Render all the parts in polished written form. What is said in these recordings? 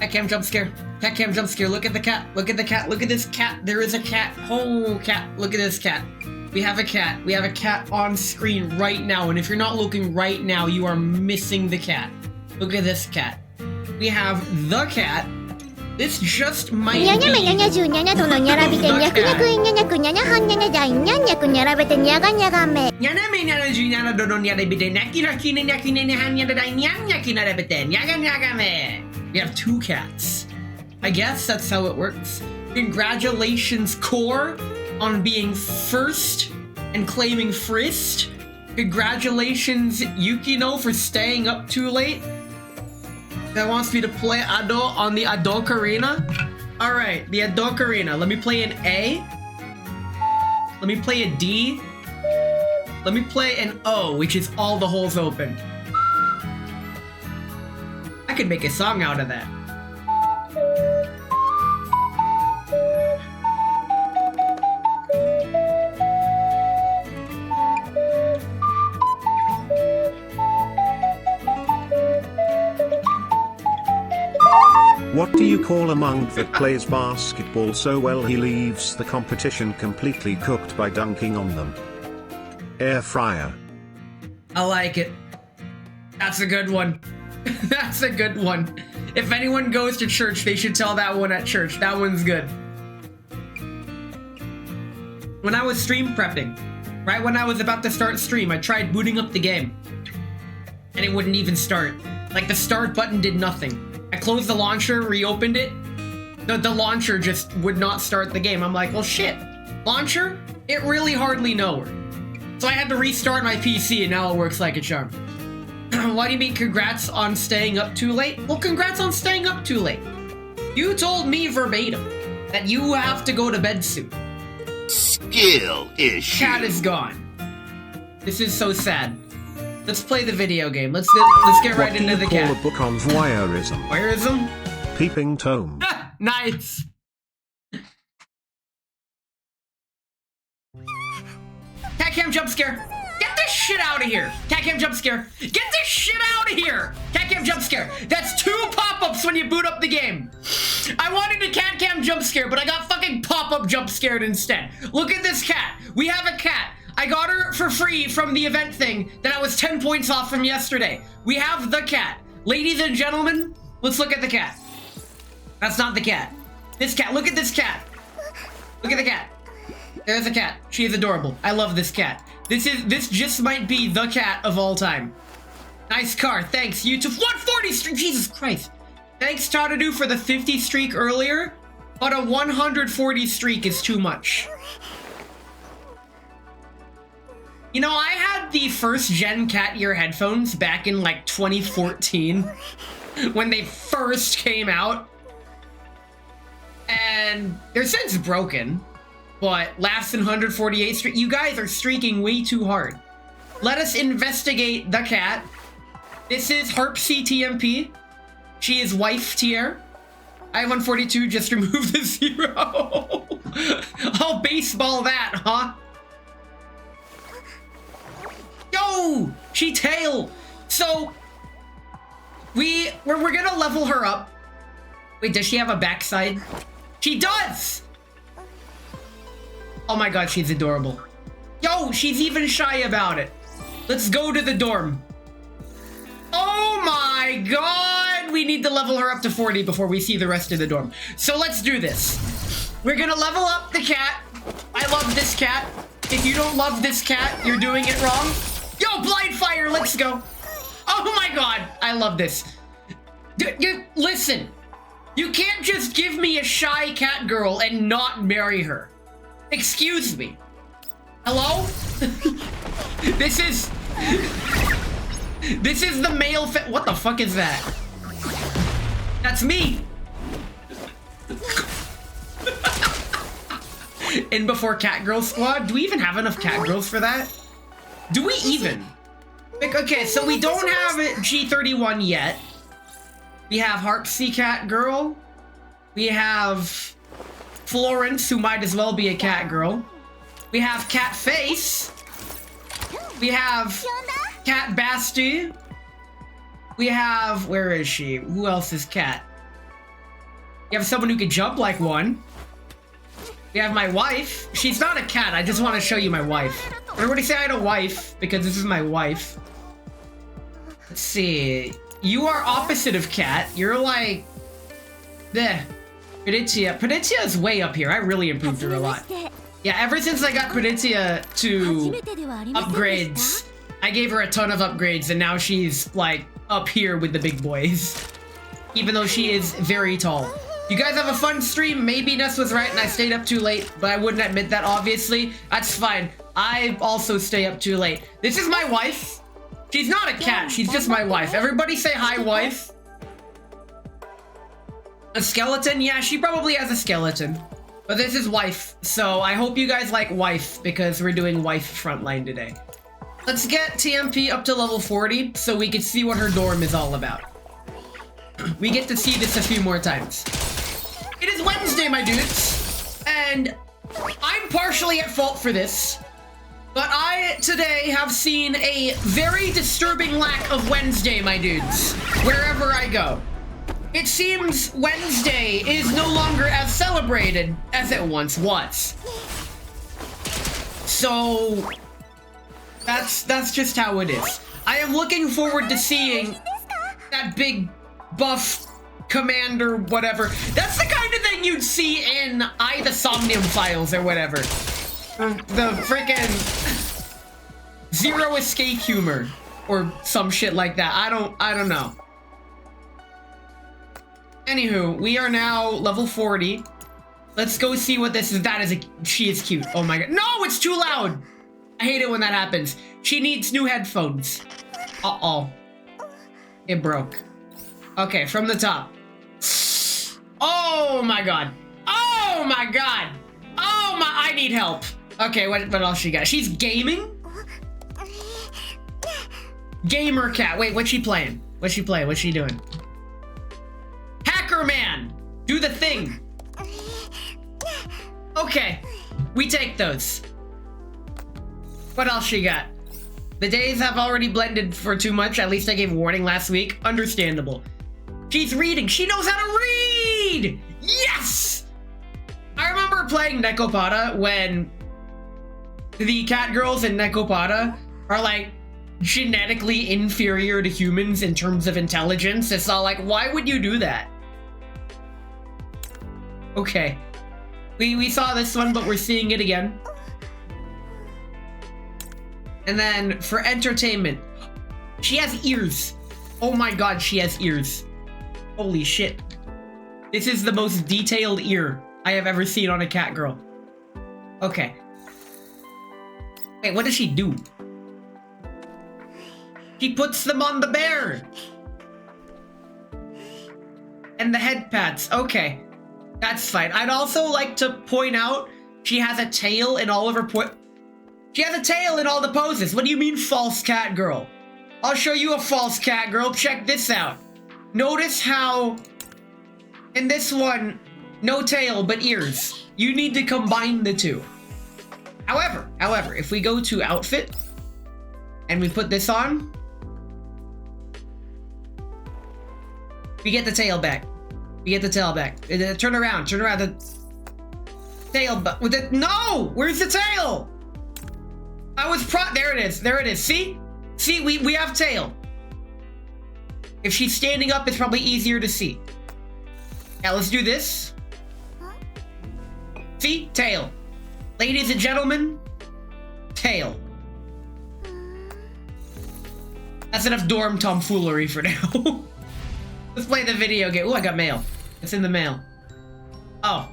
Cat cam jump scare. Cat cam jump scare. Look at the cat. Look at the cat. Look at this cat. There is a cat. Oh, cat. Look at this cat. We have a cat. We have a cat on screen right now. And if you're not looking right now, you are missing the cat. Look at this cat. We have the cat. This just might be We have two cats. I guess that's how it works. Congratulations, Core, on being first and claiming first. Congratulations, Yukino, for staying up too late. That wants me to play Ado on the Adokarina. Alright, the Adokarina. Let me play an A. Let me play a D. Let me play an O, which is all the holes open. I could make a song out of that. What do you call a monk that plays basketball so well he leaves the competition completely cooked by dunking on them? Air fryer. I like it. That's a good one. That's a good one. If anyone goes to church, they should tell that one at church. That one's good. When I was stream prepping, right when I was about to start stream, I tried booting up the game. And it wouldn't even start. Like, the start button did nothing. I closed the launcher, reopened it. The launcher just would not start the game. I'm like, well, shit. Launcher? It really hardly nowhere. So I had to restart my PC, and now it works like a charm. Why do you mean congrats on staying up too late? Well, congrats on staying up too late. You told me verbatim that you have to go to bed soon. Skill issue. Cat is gone. This is so sad. Let's play the video game. Let's get right into the cat. What do you call a book on voyeurism? Voyeurism? Peeping Tom. Nice. Cat cam jump scare. Get this shit out of here. Cat cam jump scare. Get this shit out of here. Cat cam jump scare. That's 2 pop-ups when you boot up the game. I wanted a cat cam jump scare, but I got fucking pop-up jump scared instead. Look at this cat. We have a cat. I got her for free from the event thing that I was 10 points off from yesterday. We have the cat. Ladies and gentlemen, let's look at the cat. That's not the cat. This cat. Look at this cat. Look at the cat. There's a cat. She is adorable. I love this cat. This just might be the cat of all time. Nice car. Thanks, YouTube. 140 streak. Jesus Christ. Thanks, Tadadu, for the 50 streak earlier, but a 140 streak is too much. You know, I had the first gen cat ear headphones back in like 2014 when they first came out. And they're since broken, but last in 148 streak. You guys are streaking way too hard. Let us investigate the cat. This is Harpsy TMP. She is wife tier. I have 142, just remove the 0. I'll baseball that, huh? Yo! She tail! So, we're gonna level her up. Wait, does she have a backside? She does! Oh my god, she's adorable. Yo, she's even shy about it. Let's go to the dorm. Oh my god! We need to level her up to 40 before we see the rest of the dorm. So let's do this. We're gonna level up the cat. I love this cat. If you don't love this cat, you're doing it wrong. Yo, blind fire, let's go. Oh my god, I love this. Listen, you can't just give me a shy cat girl and not marry her. Excuse me. Hello? This is the male what the fuck is that? That's me. In before cat girl squad? Do we even have enough cat girls for that? Do we even? Okay, so we don't have it G31 yet. We have Harpsy Cat Girl. We have Florence, who might as well be a cat girl. We have Cat Face. We have Cat Basti. We have, where is she? Who else is cat? You have someone who can jump like one. We have my wife. She's not a cat. I just want to show you my wife. Everybody say I had a wife because this is my wife. Let's see. You are opposite of cat. You're like... Bleh. Penitia is way up here. I really improved her a lot. Yeah, ever since I got Penitia to upgrades, I gave her a ton of upgrades, and now she's like up here with the big boys. Even though she is very tall. You guys have a fun stream. Maybe Ness was right and I stayed up too late, but I wouldn't admit that, obviously. That's fine. I also stay up too late. This is my wife. She's not a cat. She's just my wife. Everybody say hi, wife. A skeleton? Yeah, she probably has a skeleton. But this is wife. So I hope you guys like wife because we're doing wife frontline today. Let's get TMP up to level 40 so we can see what her dorm is all about. We get to see this a few more times. It is Wednesday, my dudes, and I'm partially at fault for this, but I today have seen a very disturbing lack of Wednesday, my dudes, wherever I go. It seems Wednesday is no longer as celebrated as it once was. So that's just how it is. I am looking forward to seeing that big buff commander whatever. That's the kind of thing you'd see in the Somnium Files or whatever. The freaking Zero Escape humor or some shit like that. I don't know. Anywho, we are now level 40. Let's go see what this is. She is cute. Oh my god. No, it's too loud. I hate it when that happens. She needs new headphones. Uh-oh. It broke. Okay, from the top. Oh my god. Oh my god. Oh my, I need help. Okay, what else she got? She's gaming? Gamer cat. Wait, what's she playing? What's she playing? What's she doing? Hacker man. Do the thing. Okay, we take those. What else she got? The days have already blended for too much. At least I gave warning last week. Understandable. She's reading. She knows how to read! Yes! I remember playing Nekopada when the cat girls in Nekopada are like genetically inferior to humans in terms of intelligence. It's all like, why would you do that? Okay. We saw this one, but we're seeing it again. And then for entertainment, she has ears. Oh my god, she has ears. Holy shit. This is the most detailed ear I have ever seen on a cat girl. Okay. Wait, what does she do? She puts them on the bear. And the head pats. Okay. That's fine. I'd also like to point out she has a tail in all of her She has a tail in all the poses. What do you mean, false cat girl? I'll show you a false cat girl. Check this out. Notice how in this one, no tail, but ears. You need to combine the two. However, if we go to outfit and we put this on, we get the tail back. We get the tail back. Turn around. The tail, but with it. No! Where's the tail? There it is. See, we have tail. If she's standing up, it's probably easier to see. Now let's do this. See, tail. Ladies and gentlemen, tail. That's enough dorm tomfoolery for now. Let's play the video game. Oh, I got mail. It's in the mail. Oh.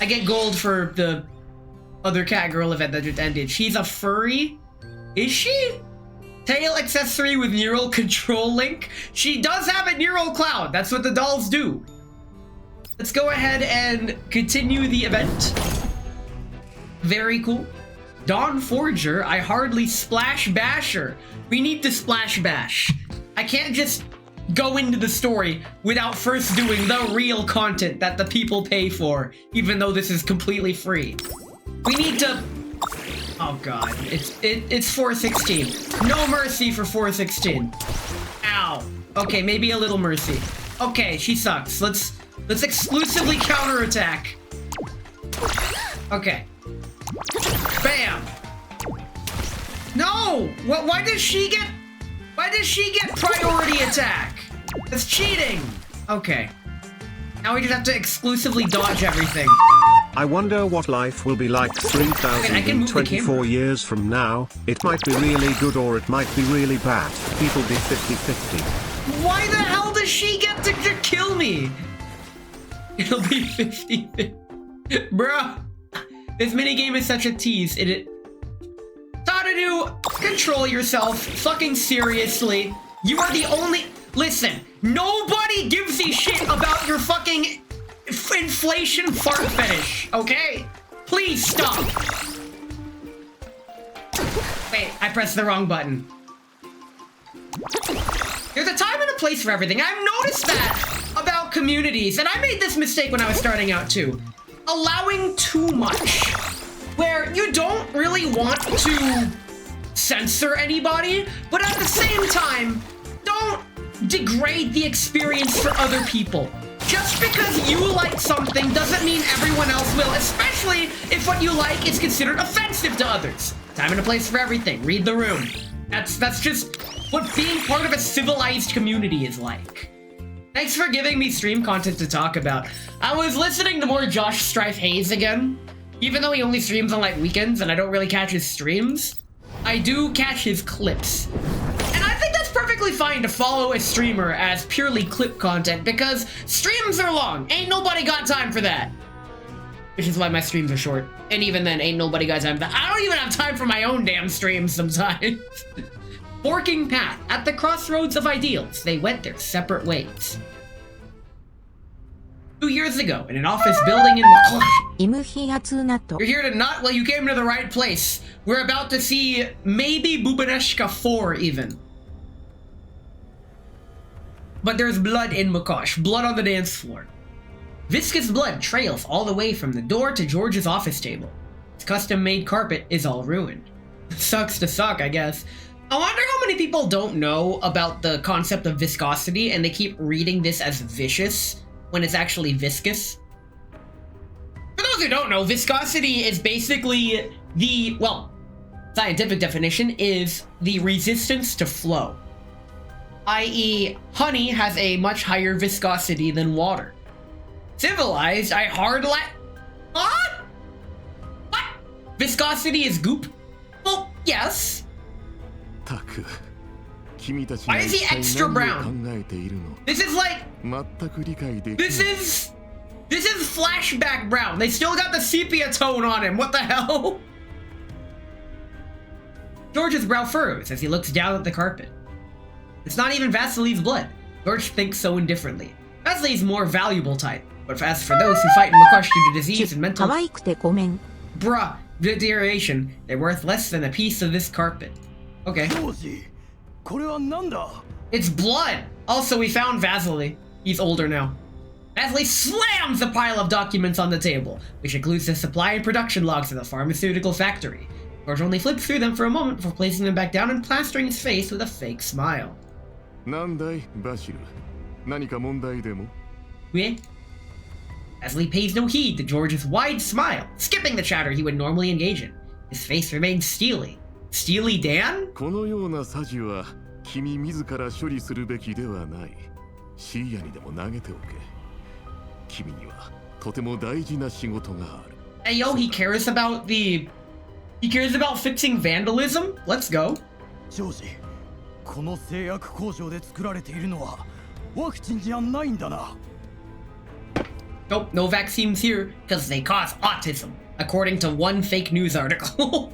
I get gold for the other cat girl event that just ended. She's a furry? Is she? Tail accessory with neural control link. She does have a neural cloud. That's what the dolls do. Let's go ahead and continue the event. Very cool. Dawn Forger, I hardly splash basher. We need to splash bash. I can't just go into the story without first doing the real content that the people pay for, even though this is completely free. We need to... Oh god, it's 416. No mercy for 416. Ow. Okay, maybe a little mercy. Okay, she sucks. Let's exclusively counterattack. Okay. Bam. No! Why does she get priority attack? That's cheating. Okay. Now we just have to exclusively dodge everything. I wonder what life will be like 3,024 years from now. It might be really good or it might be really bad. It'll be 50-50. Why the hell does she get to kill me? It'll be 50-50. Bruh. This minigame is such a tease. Tadadu, control yourself. Fucking seriously. You are the only... Listen, nobody gives a shit about your fucking inflation fart fetish, okay? Please stop. Wait, I pressed the wrong button. There's a time and a place for everything. I've noticed that about communities, and I made this mistake when I was starting out too. Allowing too much, where you don't really want to censor anybody, but at the same time, don't degrade the experience for other people. Just because you like something doesn't mean everyone else will, especially if what you like is considered offensive to others. Time and a place for everything. Read the room. That's just what being part of a civilized community is like. Thanks for giving me stream content to talk about. I was listening to more Josh Strife Hayes again. Even though he only streams on like weekends and I don't really catch his streams, I do catch his clips. And I think that's perfectly fine to follow a streamer as purely clip content because streams are long. Ain't nobody got time for that. Which is why my streams are short. And even then, ain't nobody got time for that. I don't even have time for my own damn streams sometimes. Forking path. At the crossroads of ideals, they went their separate ways. 2 years ago, in an office building in McCoy. You're here to not... Well, you came to the right place. We're about to see maybe Bubaneshka 4 even. But there's blood in Makosh. Blood on the dance floor. Viscous blood trails all the way from the door to George's office table. His custom-made carpet is all ruined. Sucks to suck, I guess. I wonder how many people don't know about the concept of viscosity and they keep reading this as vicious when it's actually viscous. For those who don't know, viscosity is basically the, well, scientific definition is the resistance to flow. I.e., honey has a much higher viscosity than water. Civilized, I hard what? What? Viscosity is goop? Well, yes. Why is he extra brown? This is like... This is flashback brown. They still got the sepia tone on him. What the hell? George's brow furrows as he looks down at the carpet. It's not even Vasily's blood. George thinks so indifferently. Vasily's more valuable type. But as for those who fight in Makosh due to disease and mental... Bruh, deterioration, they're worth less than a piece of this carpet. Okay. It's blood! Also, we found Vasily. He's older now. Vasily slams a pile of documents on the table, which includes the supply and production logs of the pharmaceutical factory. George only flips through them for a moment before placing them back down and plastering his face with a fake smile. Yeah? Vasily pays no heed to George's wide smile, skipping the chatter he would normally engage in. His face remains steely. Steely Dan? Hey yo, he cares about fixing vandalism? Let's go. Nope, no vaccines here, because they cause autism, according to one fake news article.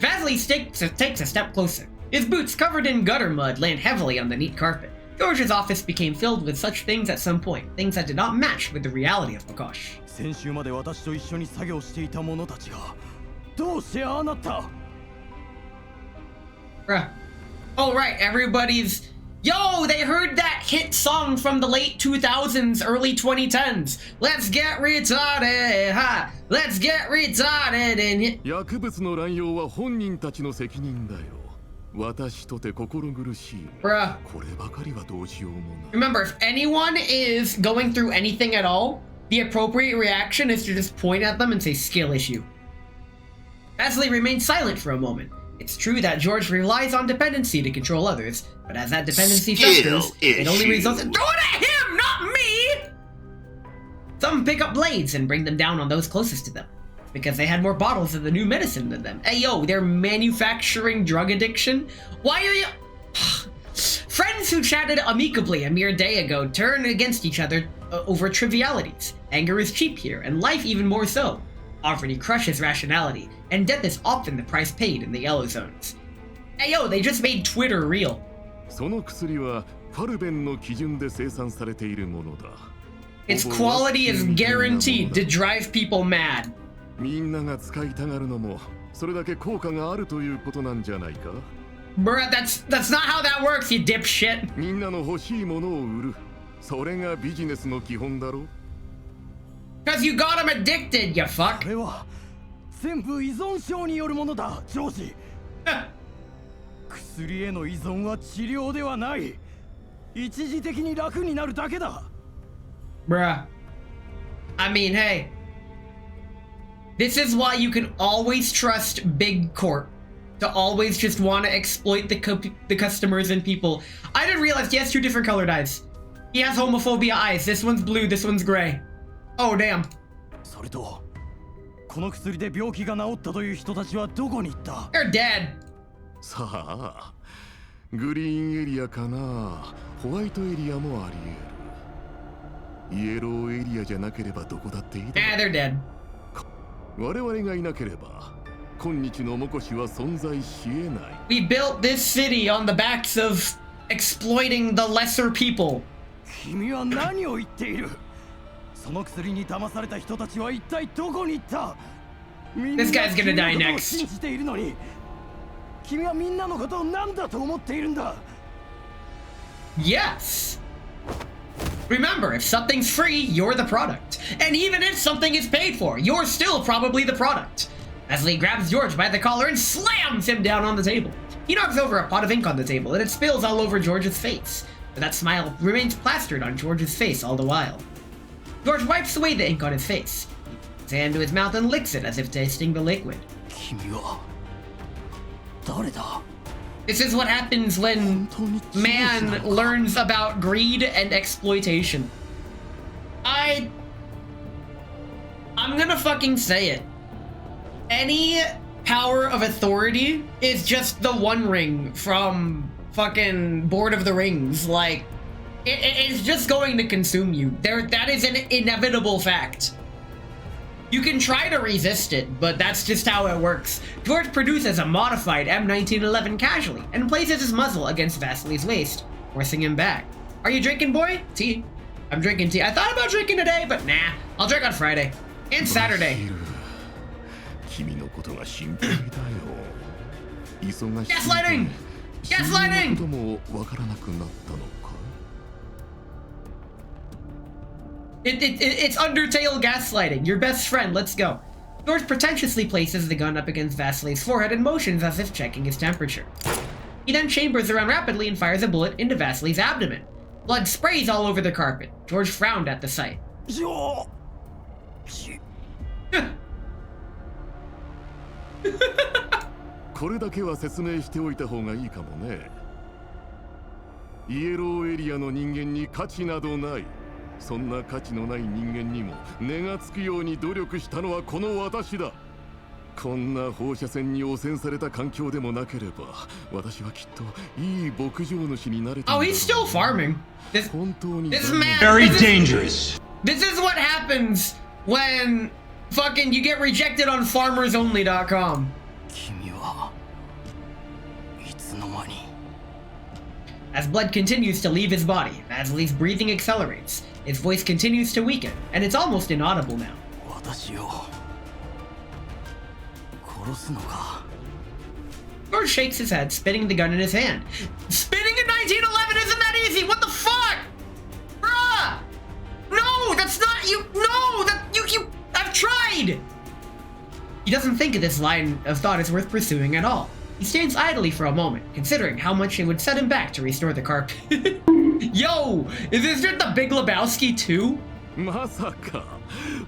Vasily takes a step closer. His boots, covered in gutter mud, land heavily on the neat carpet. George's office became filled with such things at some point, things that did not match with the reality of Makosh. Bruh. Oh right, everybody's... Yo, they heard that hit song from the late 2000s, early 2010s. Let's get retarded, ha! Let's get retarded in here. Bruh. Remember, if anyone is going through anything at all, the appropriate reaction is to just point at them and say skill issue. Vasily remains silent for a moment. It's true that George relies on dependency to control others, but as that dependency festers, it only results in— Throw it at him, not me! Some pick up blades and bring them down on those closest to them, because they had more bottles of the new medicine than them. Hey yo, they're manufacturing drug addiction? Why are you— Friends who chatted amicably a mere day ago turn against each other over trivialities. Anger is cheap here, and life even more so. Poverty crushes rationality, and death is often the price paid in the yellow zones. Hey yo, they just made Twitter real. Its quality is guaranteed to drive people mad. Bruh, that's not how that works, you dipshit. Because you got him addicted, you fuck. 全部依存症によるものだ、ジョージ。薬への依存は治療ではない。一時的に楽になるだけだ。Bruh. I mean, hey. This is why you can always trust Big Corp to always just want to exploit the customers and people. I didn't realize he has two different colored eyes. He has homophobia eyes. This one's blue, this one's gray. Oh, damn. それとこの薬で病気が治ったという人たちはどこに行った？ They're dead. さあ、グリーンエリアかな、ホワイトエリアもあり得る。イエローエリアじゃなければどこだっていいだろう。They're dead. 我々がいなければ今日のモコシは存在し得ない。We built this city on the backs of exploiting the lesser people. 君は何を言っている？その薬に騙された人たちは一体どこに行った？ This guy's gonna die next. 信じているのに、君はみんなのことを何だと思っているんだ？ Yes. Remember, if something's free, you're the product. And even if something is paid for, you're still probably the product. Leslie grabs George by the collar and slams him down on the table. He knocks over a pot of ink on the table and it spills all over George's face. But that smile remains plastered on George's face all the while. George wipes away the ink on his face. He puts his hand to his mouth and licks it as if tasting the liquid. 君は誰だ？ This is what happens when man learns about greed and exploitation. I'm gonna fucking say it. Any power of authority is just the One Ring from fucking Lord of the Rings. Like, it's just going to consume you. That is an inevitable fact. You can try to resist it, but that's just how it works. George produces a modified M1911 casually and places his muzzle against Vasily's waist, forcing him back. Are you drinking, boy? Tea? I'm drinking tea. I thought about drinking today, but nah. I'll drink on Friday. And Saturday. Gaslighting! Gaslighting! It's Undertale gaslighting. Your best friend, let's go. George pretentiously places the gun up against Vasily's forehead and motions as if checking his temperature. He then chambers around rapidly and fires a bullet into Vasily's abdomen. Blood sprays all over the carpet. George frowned at the sight. これだけは説明しておいた方がいいかもね。イエローエリアの人間に価値などない。そんな価値のない人間にも値がつくように努力したのはこの私だ。こんな放射線に汚染された環境でもなければ、私はきっといい牧場主になれた。Oh, he's still farming. This man. Very dangerous. This is what happens when fucking you get rejected on farmersonly.com. 君はいつの間に？ As blood continues to leave his body, Vasily's breathing accelerates. His voice continues to weaken, and it's almost inaudible now. 私を殺すのか？ George shakes his head, spinning the gun in his hand. Spinning a 1911 isn't that easy! What the fuck? Bruh! No, that's not you. No, that you. I've tried. He doesn't think this line of thought is worth pursuing at all. He stands idly for a moment, considering how much it would set him back to restore the carpet. Yo, is this just the Big Lebowski too? まさか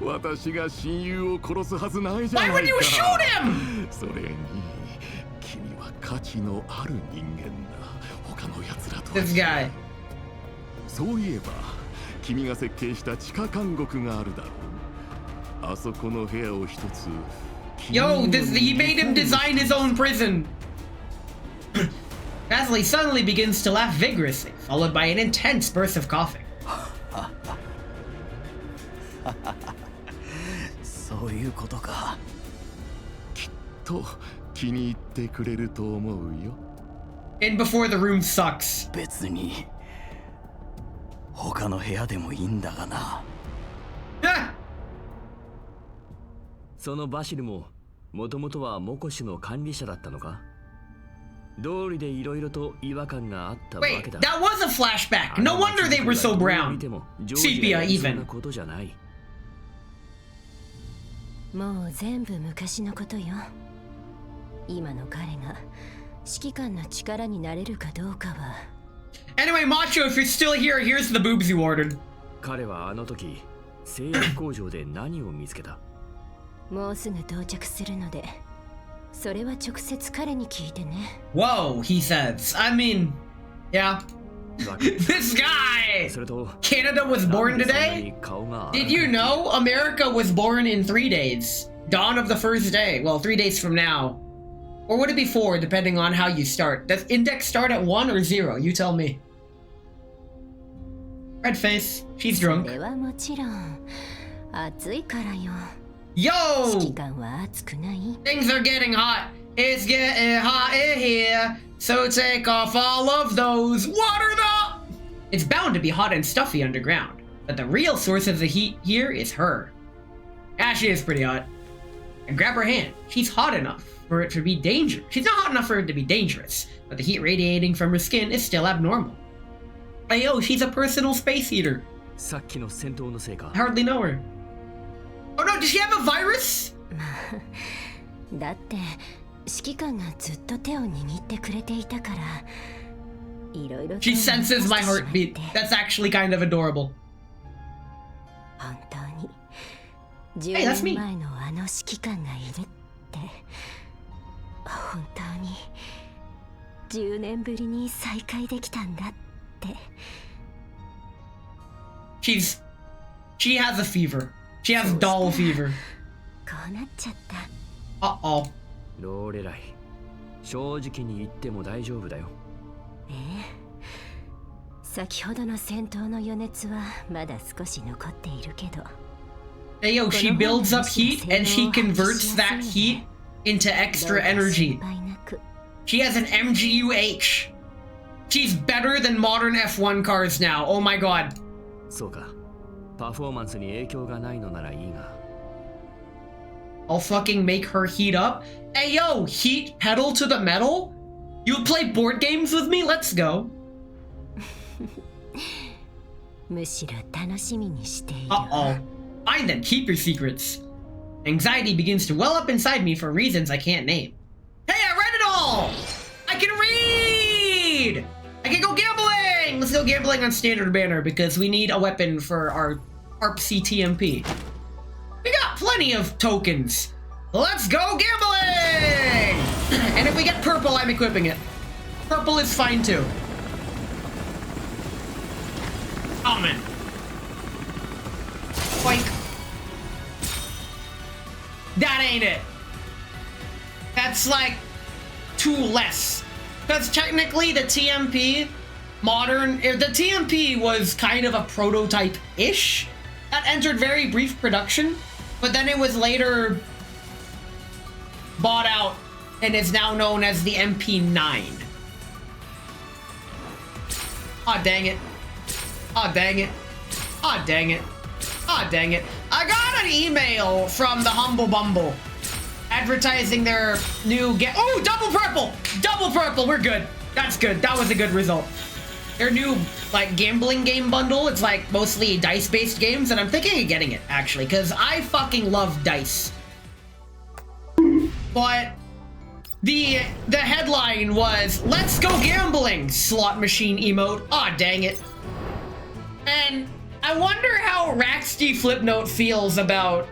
私が親友を殺すはずないじゃ Why ないか would you shoot him? それに君は価値のある人間だ他の奴らと This guy. そういえば君が設計した地下監獄があるだろうあそこの部屋を一つ Yo, he made him design his own prison. Vasily suddenly begins to laugh vigorously, followed by an intense burst of coughing. そういうことかと気に入ってくれると思うよ And before the room sucks. 別に他の部屋でもいいんだがな Ah! そのバシルももともとはモコシュの管理者だったのか道理でいろいろと違和感があったわ Wait, けだ that was a flashback. No wonder they were so brown. Sepia even. ことじゃないもう全部昔のことよ今の彼が指揮官の力になれるかどうかは Anyway, Macho, if you're still here, here's the boobs you ordered. 彼はあの時製薬工場で何を見つけたもうすぐ到着するのでそれは直接彼に聞いてね Whoa, he says. I mean, yeah. This guy! それと Canada was born today? Did you know America was born in 3 days? Dawn of the first day. Well, 3 days from now. Or would it be 4, depending on how you start? Does index start at 1 or 0? You tell me. Red face. She's そ drunk. れはもちろん暑いからよ Yo! 指揮官は暑くない Things are getting hot. It's getting hot in here. So take off all of those. Water the... It's bound to be hot and stuffy underground. But the real source of the heat here is her. Ah, she is pretty hot. And grab her hand. She's hot enough for it to be dangerous. She's not hot enough for it to be dangerous. But the heat radiating from her skin is still abnormal. Hey, yo, she's a personal space heater. さっきの戦闘のせいか I hardly know her. Oh no, does she have a virus? だって指揮官がずっと手を握ってくれていたからいろいろと She senses my 思い出 heartbeat. してしまって That's actually kind of adorable. 本当に Hey, that's 10 me. 年前のあの指揮官がいるって本当に10年ぶりに再会できたんだって She has a fever. She has doll fever. こうなっちゃった Uh-oh. ローレライ正直に言っても大丈夫だよええ先ほどの戦闘の余熱はまだ少し残っているけど Hey, yo, she builds up heat and she converts that heat into extra energy. 心配なく She has an MGUH. She's better than modern F1 cars now. Oh my god. そうかパフォーマンスに影響がないのならいいが I'll fucking make her heat up. Hey, yo, heat pedal to the metal? You play board games with me? Let's go. むしろ楽しみにしている Uh-oh. Fine then, keep your secrets. Anxiety begins to well up inside me for reasons I can't name. Hey, I read it all! I can read! I can go gambling! Let's go gambling on standard banner because we need a weapon for our ARPC TMP. We got plenty of tokens. Let's go gambling! And if we get purple, I'm equipping it. Purple is fine too. Oh man. Boink. That ain't it. That's like 2 less. Because technically the TMP the TMP was kind of a prototype-ish that entered very brief production, but then it was later bought out and is now known as the MP9. Aw, dang it. Aw, dang it. Aw, dang it. Aw, dang it. I got an email from the Humble Bumble advertising their new oh, double purple! Double purple, we're good. That's good. That was a good result. Their new, like, gambling game bundle, it's, like, mostly dice-based games, and I'm thinking of getting it, actually, because I fucking love dice. But The headline was, "Let's go gambling," slot machine emote. Aw, dang it. And I wonder how Raxty Flipnote feels about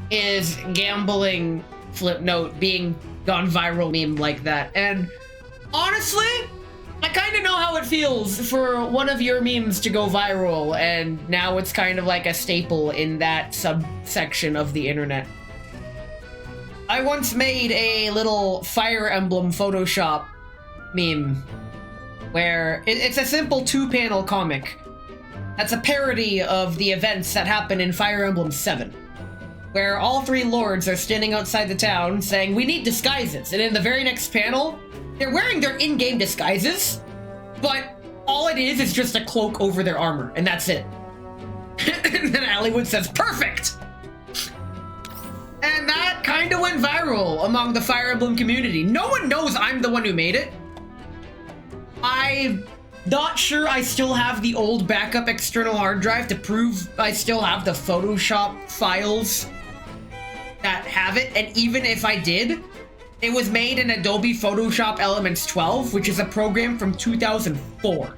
his gambling Flipnote being gone viral meme like that. And honestly, I kind of know how it feels for one of your memes to go viral, and now it's kind of like a staple in that subsection of the internet. I once made a little Fire Emblem Photoshop meme where it's a simple 2-panel comic that's a parody of the events that happen in Fire Emblem 7, where all 3 lords are standing outside the town saying, "We need disguises," and in the very next panel, they're wearing their in-game disguises, but all it is just a cloak over their armor, and that's it. And then Hollywood says, "Perfect!" And that kind of went viral among the Fire Emblem community. No one knows I'm the one who made it. I'm not sure I still have the old backup external hard drive to prove I still have the Photoshop files that have it, and even if I did, it was made in Adobe Photoshop Elements 12, which is a program from 2004.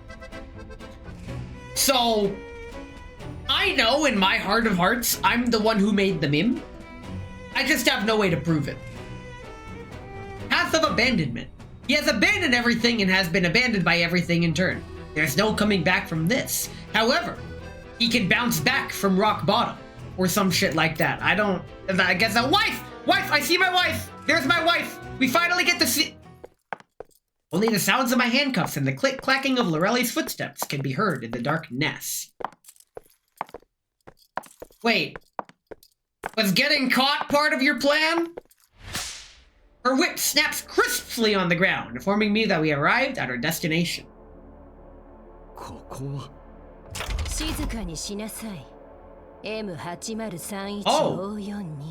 So, I know in my heart of hearts, I'm the one who made the meme. I just have no way to prove it. Path of Abandonment. He has abandoned everything and has been abandoned by everything in turn. There's no coming back from this. However, he can bounce back from rock bottom, or some shit like that. I guess a wife! Wife, I see my wife! There's my wife! We finally get to see... Only the sounds of my handcuffs and the click-clacking of Lorelli's footsteps can be heard in the darkness. Wait. Was getting caught part of your plan? Her whip snaps crisply on the ground, informing me that we arrived at our destination. Oh!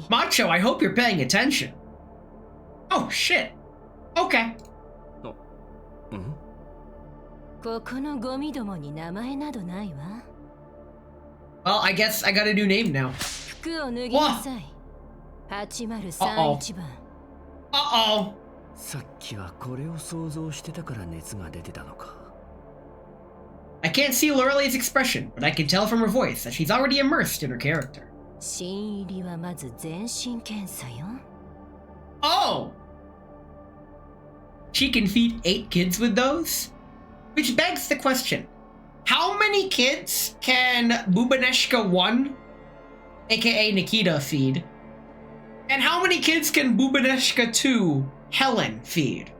Macho, I hope you're paying attention. Oh, shit. Okay. Well, I guess I got a new name now. What? Uh-oh. Uh-oh. I can't see Lorelli's expression, but I can tell from her voice that she's already immersed in her character. Oh! She can feed 8 kids with those? Which begs the question, how many kids can Bubaneshka 1, aka Nikita, feed? And how many kids can Bubaneshka 2, Helen, feed?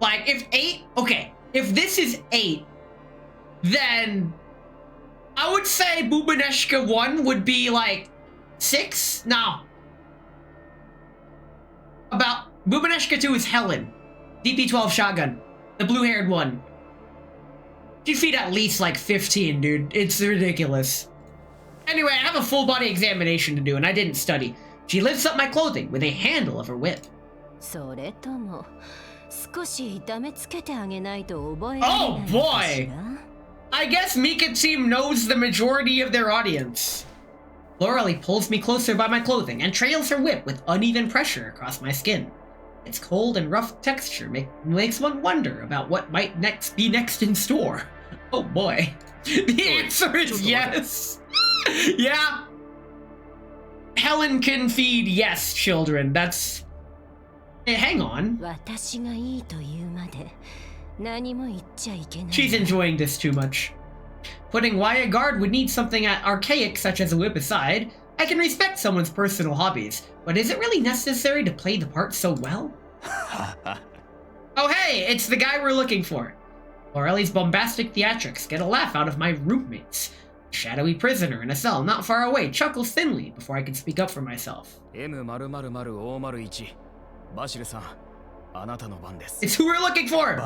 Like, if 8... Okay, if this is 8, then I would say Bubaneshka 1 would be like 6? No. Bubaneshka 2 is Helen. DP12 shotgun. The blue-haired one. She'd feed at least like 15, dude. It's ridiculous. Anyway, I have a full body examination to do, and I didn't study. She lifts up my clothing with a handle of her whip. Oh boy! I guess Mika Team knows the majority of their audience. Lorelei pulls me closer by my clothing and trails her whip with uneven pressure across my skin. Its cold and rough texture makes one wonder about what might be next in store. Oh boy. The answer is yes. Yeah. Helen can feed yes children. That's... Hey, hang on. She's enjoying this too much. Putting why a guard would need something archaic such as a whip aside, I can respect someone's personal hobbies, but is it really necessary to play the part so well? Oh hey, it's the guy we're looking for. Lorelli's bombastic theatrics get a laugh out of my roommates. A shadowy prisoner in a cell not far away chuckles thinly before I can speak up for myself. It's who we're looking for!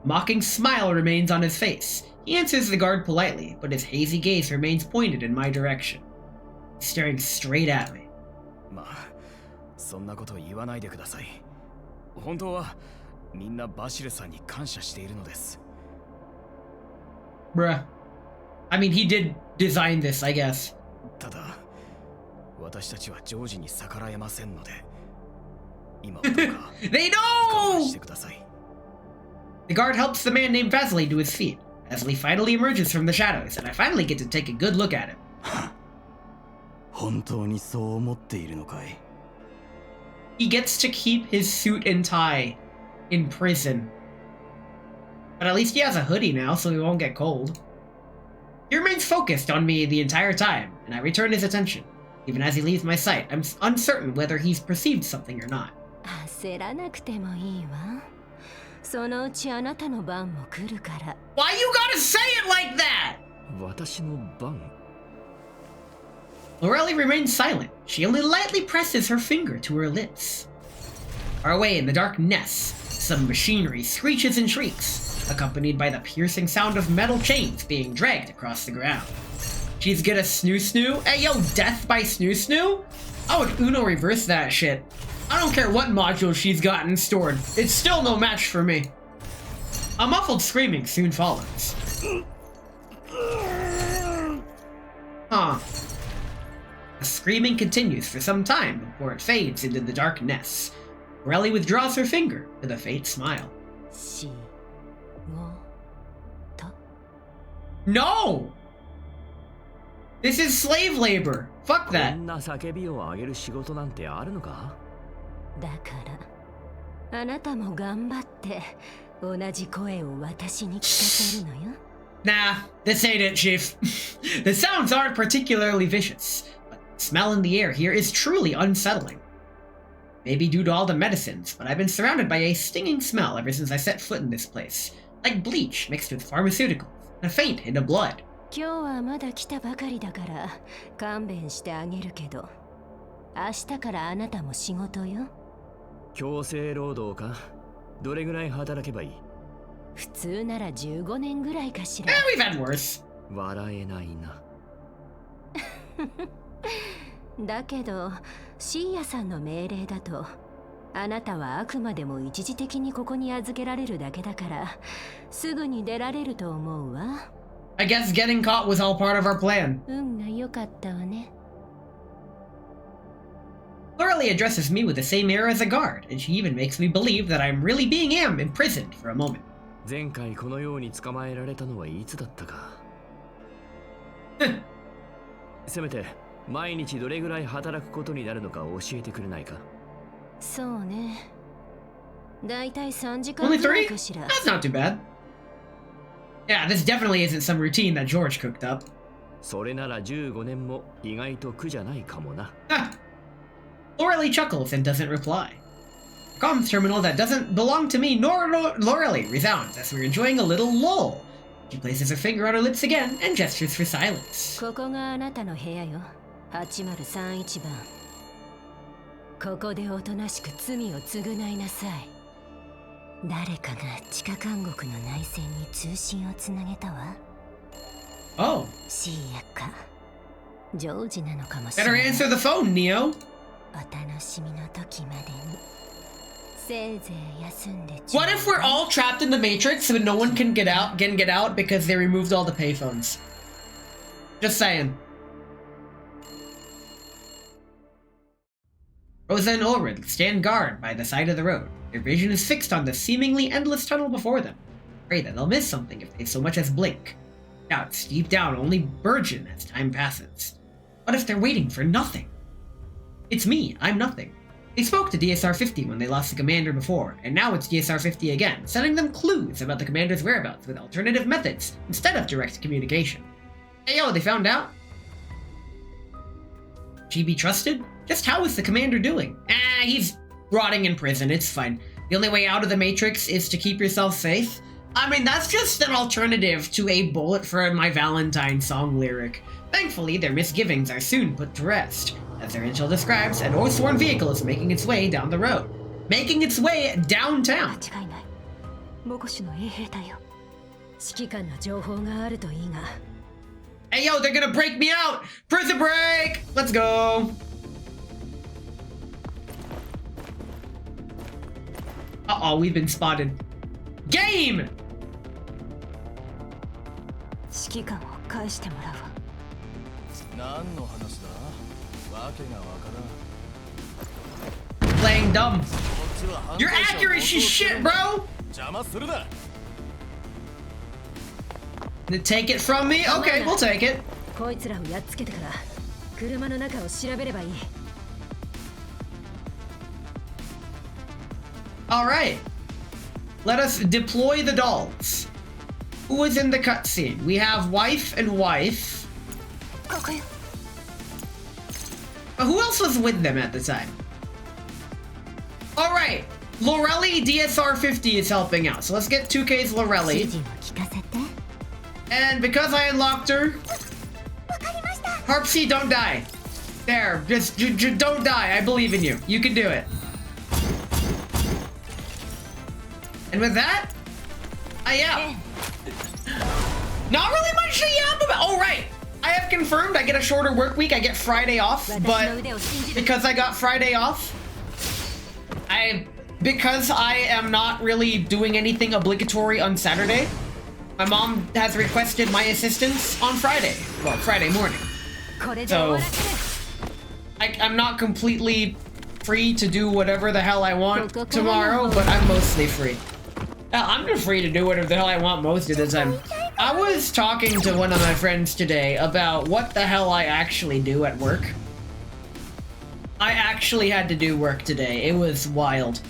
Mocking smile remains on his face. He answers the guard politely, but his hazy gaze remains pointed in my direction, staring straight at me. Bruh. I mean, he did design this, I guess. 私たちはジョージに逆らえませんので、今はどうか They 我慢 know! してください。 The guard helps the man named Vasily to his feet. Vasily finally emerges from the shadows, and I finally get to take a good look at him. 本当にそう思っているのかい？ He gets to keep his suit and tie in prison. But at least he has a hoodie now, so he won't get cold. He remains focused on me the entire time, and I return his attention. Even as he leaves my sight, I'm uncertain whether he's perceived something or not. 焦らなくてもいいわ。そのうちあなたの番も来るから。 Why you gotta say it like that? 私の番 Lorelei remains silent. She only lightly presses her finger to her lips. Far away in the dark nest, some machinery screeches and shrieks, accompanied by the piercing sound of metal chains being dragged across the ground. She's gonna snoo. Hey yo, death by snoo? I would Uno reverse that shit. I don't care what module she's gotten stored. It's still no match for me. A muffled screaming soon follows. Huh. The screaming continues for some time before it fades into the dark nest. Lorelei withdraws her finger with a faint smile. 仕事 No! This is slave labor. Fuck こ that. んな叫びを上げる仕事なんてあるのか？だからあなたも頑張って同じ声を私に聞かせるのよ。 Nah, this ain't it, Chief. The sounds aren't particularly vicious, but the smell in the air here is truly unsettling. Maybe due to all the medicines, but I've been surrounded by a stinging smell ever since I set foot in this place. Like bleach mixed with pharmaceuticals, and a faint hint of blood. 今日はまだ来たばかりだから勘弁してあげるけど、明日からあなたも仕事よ。強制労働か？どれぐらい働けばいい？普通なら15年ぐらいかしら。We've had worse. 笑えないな。だけどシーヤさんの命令だと、あなたはあくまでも一時的にここに預けられるだけだから、すぐに出られると思うわ。I guess getting caught was all part of our plan. 運が良かったわね。Lorelei addresses me with the same air as a guard, and she even makes me believe that I'm really being imprisoned for a moment. 前回このように捕まえられたのはいつだったか。せめて毎日どれぐらい働くことになるのか教えてくれないか？そうね。だいたい3時間 Only ぐらい 3? かしら。 That's not too bad. Yeah, this definitely isn't some routine that George cooked up. それなら15年も意外と苦じゃないかもな。Ah. Lorelei chuckles and doesn't reply. Comms terminal that doesn't belong to me nor Lorelei resounds as we're enjoying a little lull. She places her finger on her lips again and gestures for silence. ここがあなたの部屋よ。8031番。ここでおとなしく罪を償いなさい。誰かが地下監獄の内線に通信をつなげたわ。Oh. シーヤか。ジョージなのかもしれ Better ない。 answer the phone, Neo. お楽しみの時までに。せいぜい休んでちょう What if we're all trapped in the Matrix and no one can get out because they removed all the payphones? Just saying. Rosa and Ulrich stand guard by the side of the road. Their vision is fixed on the seemingly endless tunnel before them. Afraid that they'll miss something if they so much as blink. Doubts deep down only burgeon as time passes. What if they're waiting for nothing? It's me, I'm nothing. They spoke to DSR-50 when they lost the commander before, and now it's DSR-50 again, sending them clues about the commander's whereabouts with alternative methods instead of direct communication. Hey yo, they found out? She be trusted? Just how is the commander doing? He's rotting in prison, it's fine. The only way out of the Matrix is to keep yourself safe? I mean, that's just an alternative to a bullet for my Valentine song lyric. Thankfully, their misgivings are soon put to rest. As their intel describes, an Oathsworn vehicle is making its way down the road. Making its way downtown. 間違いない。モコシの衛兵隊よ。指揮官の情報があるといいが。Hey yo, they're gonna break me out! Prison break! Let's go! Uh-oh, we've been spotted. Game! 指揮官を返してもらうわ。何の話だ？ Playing dumb. Your accuracy's shit, bro. Take it from me? Okay, we'll take it. こいつらをやっつけてから車の中を調べればいい。 Alright. Let us deploy the dolls. Who was in the cutscene? We have wife and wife. Who else was with them at the time? Alright. Lorelli DSR 50 is helping out. So let's get 2K's Lorelli. And because I unlocked her, Harpsy, don't die. There, just don't die. I believe in you. You can do it. And with that, I am. Not really much to yap about. Oh, right. I have confirmed I get a shorter work week. I get Friday off, but because I got Friday off, because I am not really doing anything obligatory on Saturday, my mom has requested my assistance on Friday. Well, Friday morning. So I'm not completely free to do whatever the hell I want tomorrow, but I'm mostly free. I'm just free to do whatever the hell I want most of the time. I was talking to one of my friends today about what the hell I actually do at work. I actually had to do work today. It was wild.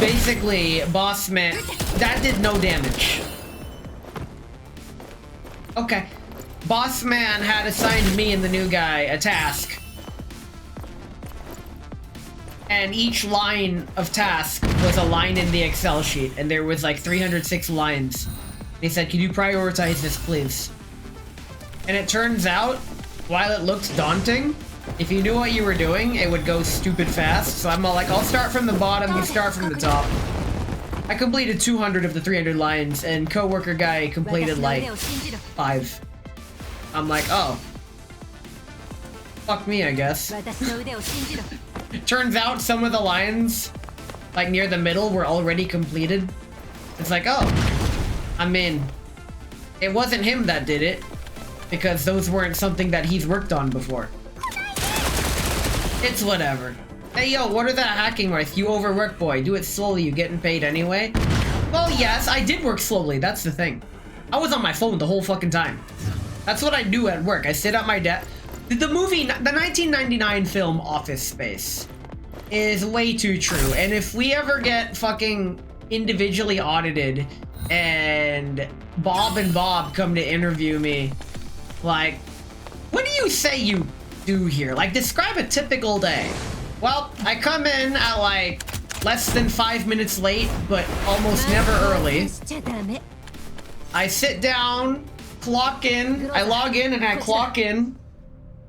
Basically, boss man, that did no damage. Okay. Boss man had assigned me and the new guy a task. And each line of task was a line in the Excel sheet, and there was like 306 lines. He said, "Can you prioritize this, please?" And it turns out, while it looks daunting, if you knew what you were doing, it would go stupid fast. So I'm all like, I'll start from the bottom, you start from the top. I completed 200 of the 300 lines, and coworker guy completed like 5. I'm like, oh. Fuck me, I guess. Turns out some of the lines, like near the middle, were already completed. It's like, oh. I mean, it wasn't him that did it, because those weren't something that he's worked on before. It's whatever. Hey yo, what are the hacking rights? You overwork, boy. Do it slowly, you getting paid anyway? Well, yes, I did work slowly, that's the thing. I was on my phone the whole fucking time. That's what I do at work. I sit at my desk. The movie, the 1999 film Office Space is way too true. And if we ever get fucking individually audited and Bob and Bob come to interview me, like, what do you say you do here? Like, describe a typical day. Well, I come in at like less than 5 minutes late, but almost never early. I sit down, clock in, I log in and I clock in.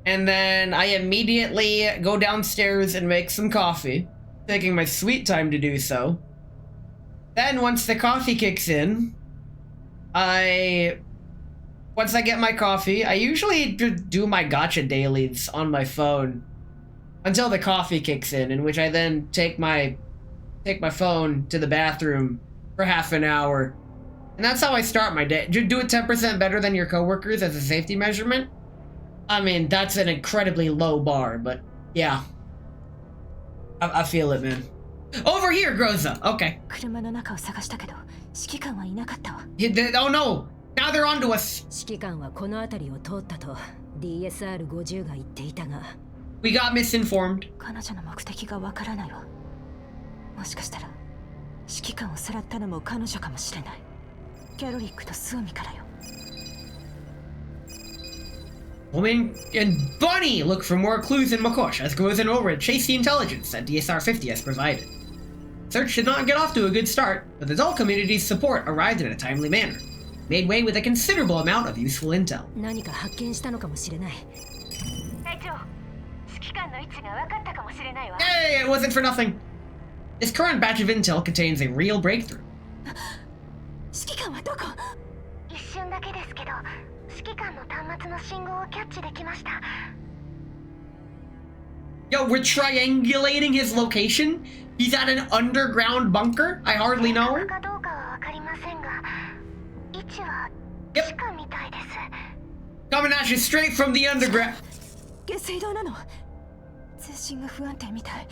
And then I immediately go downstairs and make some coffee, taking my sweet time to do so. Then once the coffee kicks in, once I get my coffee, I usually do my gacha dailies on my phone until the coffee kicks in which I then take my phone to the bathroom for half an hour. And that's how I start my day. Do it 10% better than your coworkers as a safety measurement. I mean, that's an incredibly low bar, but yeah. I feel it, man. Over here, Groza. Okay. Oh no! Now they're onto us. We got misinformed. Woman and Bunny look for more clues in Makosh as goes in over and chase the intelligence that DSR 50 has provided. Search did not get off to a good start, but the doll community's support arrived in a timely manner, made way with a considerable amount of useful intel. Hey, it wasn't for nothing. This current batch of intel contains a real breakthrough. Yo, we're triangulating his location? He's at an underground bunker? I hardly know him. Yep. Coming at you straight from the underground. 信が不安定みたい。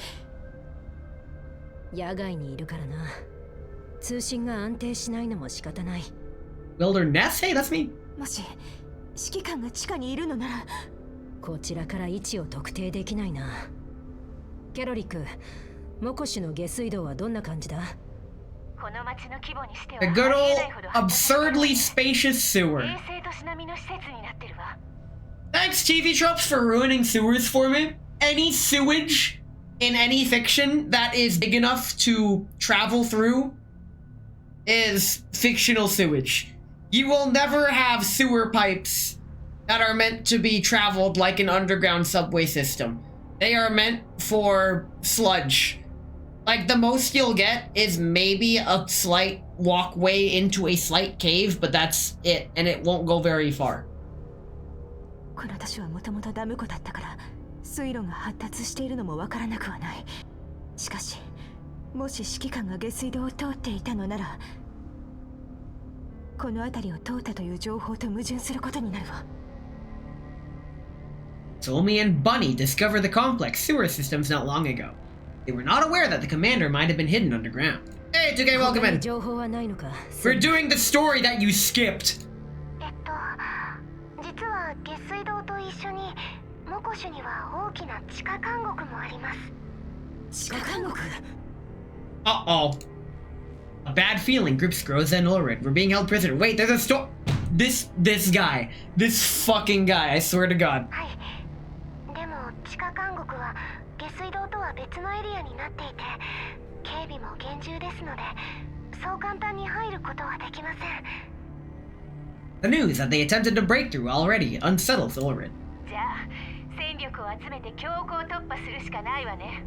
野外にいるからな。通信が安定しないのも仕方ない。Wilderness? Hey, that's me. もし指揮官が地下にいるのなら、こちらから位置を特定できないな。キャロリック、モコシュの下水道はどんな感じだ？この町の規模にしては A good old, absurdly spacious sewer. 衛星都市並みの施設になってるわ。Thanks, TV tropes, for ruining sewers for me. Any sewage in any fiction that is big enough to travel through is fictional sewage. You will never have sewer pipes that are meant to be traveled like an underground subway system. They are meant for sludge. Like, the most you'll get is maybe a slight walkway into a slight cave, but that's it, and it won't go very far. この都市はもともとダム湖だったから、水路が発達しているのもわからなくはない。しかし、もし指揮官が下水道を通っていたのなら、この辺りを通ったという情報と矛盾することになるわ。Somi and Bunny discovered the complex sewer systems not long ago. They were not aware that the commander might have been hidden underground. Hey, 2K, welcome in. 情報はないのか。We're doing the story that you skipped. 実は下水道と一緒にモコシュには大きな地下監獄もあります。地下監獄？ Uh-oh. A bad feeling grips Groza and Ulrich. We're being held prisoner. Wait, there's a This guy. This fucking guy, I swear to God. はい。でも地下監獄は下水道とは別のエリアになっていて、警備も厳重ですので、そう簡単に入ることはできません。The news that they attempted to break through already unsettles Ulrich. じゃあ、戦力を集めて強行突破するしかないわね。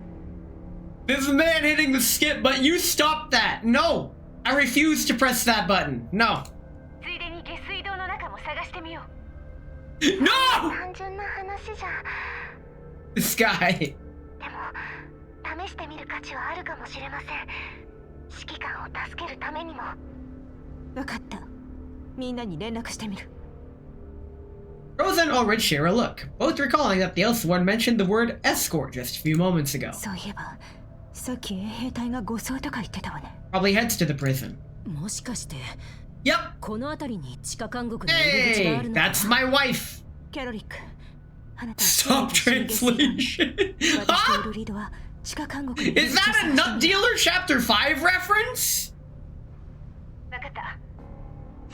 This man hitting the skip button. You stop that. No. I refuse to press that button. No. ついでに下水道の中も探してみよう。No! 単純な話じゃ。This guy. でも試してみる価値はあるかもしれません。指揮官を助けるためにも。わかった。みんなに連絡してみる。Rosa and Ulrich share a look, both recalling that the Elsewhere mentioned the word escort just a few moments ago. そういえば、さっき衛兵隊が護送とか言ってたわね。Probably heads to the prison. もしかして、Yep. この辺りに地下監獄の入り口があ Hey, るのか。 that's my wife. キャロリック、あなた Stop translation. 私と Huh? いるリードは地下監獄に Is that a Nut Dealer Chapter 5 reference? わかった。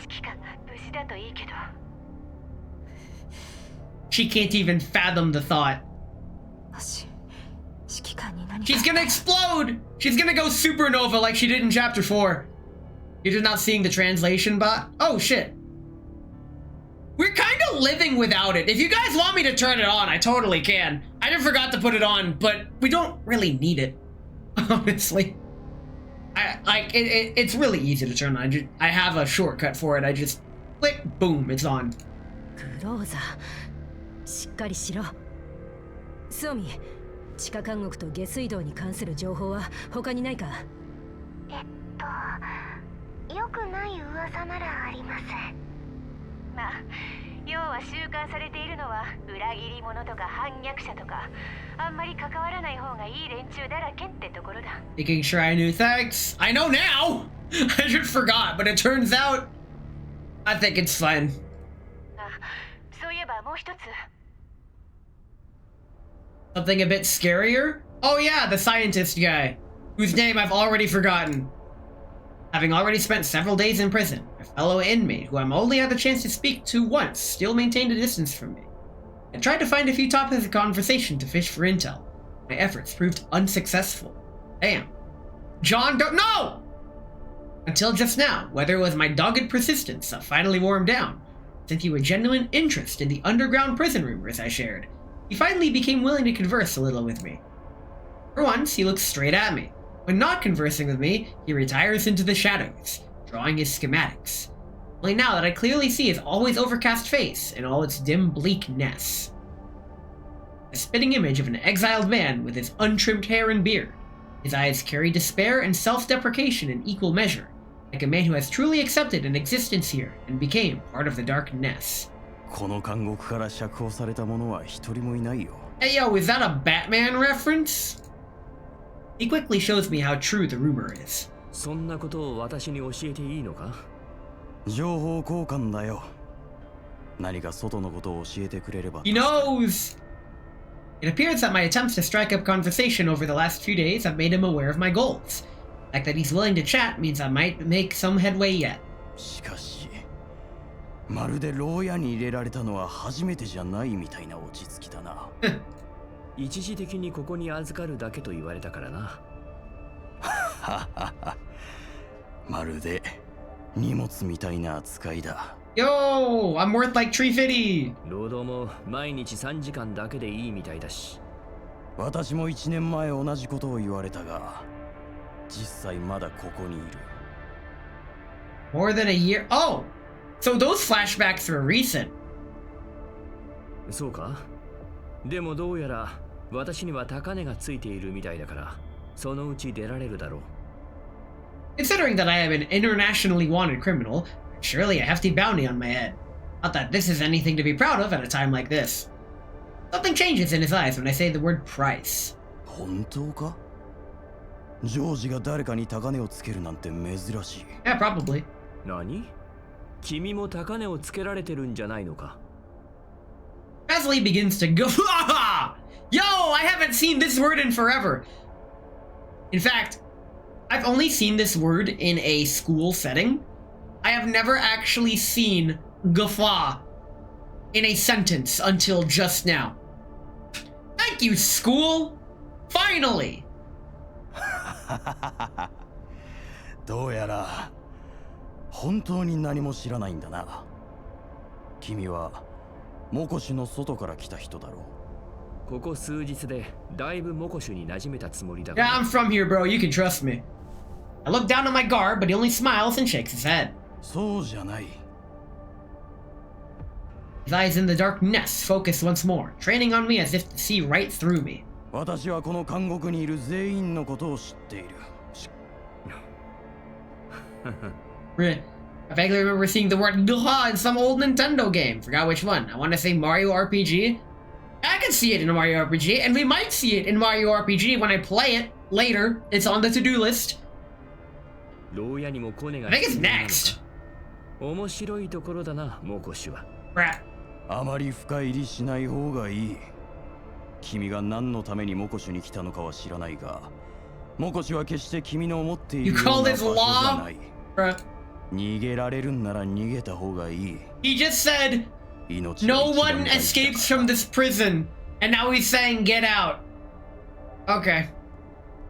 指揮官が無事だといいけど。She can't even fathom the thought. もし指揮官に何か。 She's gonna explode! She's gonna go supernova like she did in Chapter 4. You're just not seeing the translation bot? Oh shit. We're kind of living without it. If you guys want me to turn it on, I totally can. I just forgot to put it on, but we don't really need it. Honestly. It's really easy to turn on. I have a shortcut for it. I just click, boom, it's on. クローザー、しっかりしろ。ソミ、地下監獄と下水道に関する情報は他にないか？良くない噂ならあります。まあ、要は収監されているのは裏切り者とか反逆者とか、あんまり関わらない方がいい連中だらけってところだ。Making sure I knew. Thanks. I know now. I just forgot, but it turns out I think it's fine. あ、そういえばもう一つ。Something a bit scarier? Oh yeah, the scientist guy, whose name I've already forgotten. Having already spent several days in prison, a fellow inmate who I'm only had the chance to speak to once still maintained a distance from me. I tried to find a few topics of conversation to fish for intel. My efforts proved unsuccessful. Damn. John no! Until just now, whether it was my dogged persistence that finally wore him down, sent you a genuine interest in the underground prison rumors I shared, he finally became willing to converse a little with me. For once, he looked straight at me. When not conversing with me, he retires into the shadows, drawing his schematics. Only now that I clearly see his always overcast face in all its dim bleakness. A spitting image of an exiled man with his untrimmed hair and beard. His eyes carry despair and self-deprecation in equal measure, like a man who has truly accepted an existence here and became part of the darkness. この監獄から釈放された者は一人もいないよ。Hey yo, is that a Batman reference? He quickly shows me how true the rumor is. そんなことを私に教えていいのか？情報交換だよ。何か外のことを教えてくれれば。He knows! It appears that my attempts to strike up conversation over the last few days have made him aware of my goals. The fact that he's willing to chat means I might make some headway yet. しかし、まるで牢屋に入れられたのは初めてじゃないみたいな落ち着きだな。一時的にここに預かるだけと言われたからな。まるで荷物みたいな扱いだ。Yo, I'm worth like 350. 労働も毎日3時間だけでいいみたいだし。私も1年前同じことを言われたが、実際まだここにいる。More than a year? Oh! So those flashbacks were recent. そうか？でもどうやら私には高値がついているみたいだから、そのうち出られるだろう。Considering that I am an internationally wanted criminal, surely a hefty bounty on my head. Not that this is anything to be proud of at a time like this. Something changes in his eyes when I say the word price. 本当か？ジョージが誰かに高値をつけるなんて珍しい。Yeah, probably. 何？君も高値をつけられてるんじゃないのか？ Presley begins to go. Yo, I haven't seen this word in forever. In fact, I've only seen this word in a school setting. I have never actually seen guffaw in a sentence until just now. Thank you, school! Finally! どうやら本当に何も知らないんだな。君はモコシュの外から来た人だろう。ここ数日でだいぶモコシュに馴染めたつもりだ Yeah, I'm from here, bro. You can trust me. I look down at my guard, but he only smiles and shakes his head. そうじゃない。His eyes in the dark nest focus once more, training on me as if to see right through me. 私はこの監獄にいる全員のことを知っている。I vaguely remember seeing the word "guffaw" in some old Nintendo game. Forgot which one. I want to say Mario RPG. I can see it in Mario RPG, and we might see it in Mario RPG when I play it later. It's on the to-do list. 牢屋にもコネが I think it's next. 面白いところだな、モコシュは。Brat. あまり深入りしない方がいい。君が何のためにモコシュに来たのかは知らないが、モコシュは決して君の思っているような場所じゃない。Brat. 逃げられるんなら逃げた方がいい。He just said, no one escapes from this prison. And now he's saying, get out. Okay.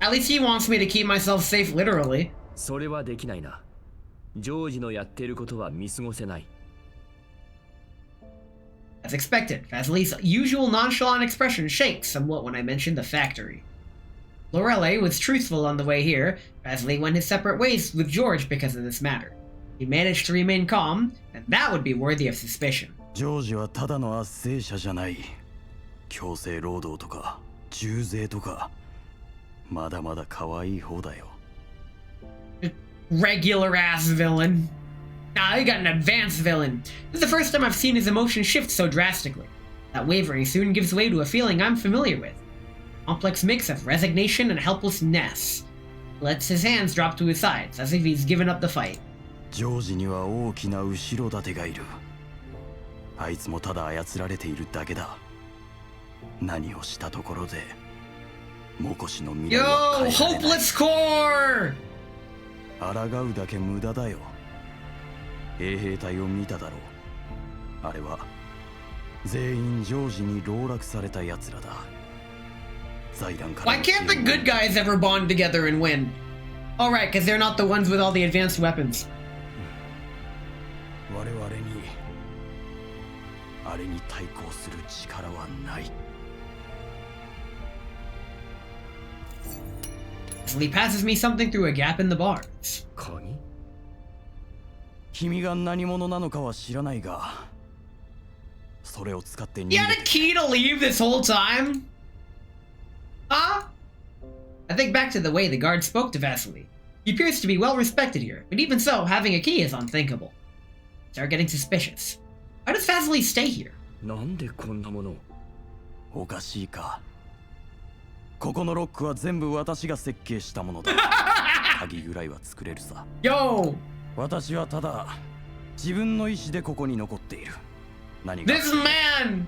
At least he wants me to keep myself safe literally. それはできないな。ジョージのやっていることは見過ごせない。As expected, Fazli's usual nonchalant expression shakes somewhat when I mention the factory. Lorelei was truthful on the way here. Fazli went his separate ways with George because of this matter. He managed to remain calm, and that would be worthy of suspicion. ジョージはただの圧政者じゃない。強制労働とか重税とかまだまだ可愛い方だよ。Regular ass villain. Nah, I got an advanced villain. This is the first time I've seen his emotions shift so drastically. That wavering soon gives way to a feeling I'm familiar with. Complex mix of resignation and helplessness. Lets his hands drop to his sides, as if he's given up the fight. ジョージには大きな後ろ盾がいる。あいつもただ操られているだけだ。何をしたところでモコシの未来は変えられない。 Yo, hopeless core! 抗うだけ無駄だよ。衛兵隊を見ただろう。あれは全員ジョージに籠絡された奴らだ。財団から Why can't the good guys ever bond together and win? Alright, because they're not the ones with all the advanced weapons. 我々にあれに対抗する力はない。He passes me something through a gap in the bars. 鍵？君が何者なのかは知らないが、それを使って逃げ You had a key to leave this whole time? Huh? I think back to the way the guard spoke to Vasily. He appears to be well respected here, but even so, having a key is unthinkable. Start getting suspicious. Why does Vasily stay here? なんでこんなものを？おかしいか。ここのロックは全部私が設計したものだ。鍵ぐらいは作れるさ。Yo! 私はただ自分の意志でここに残っている。何が This man!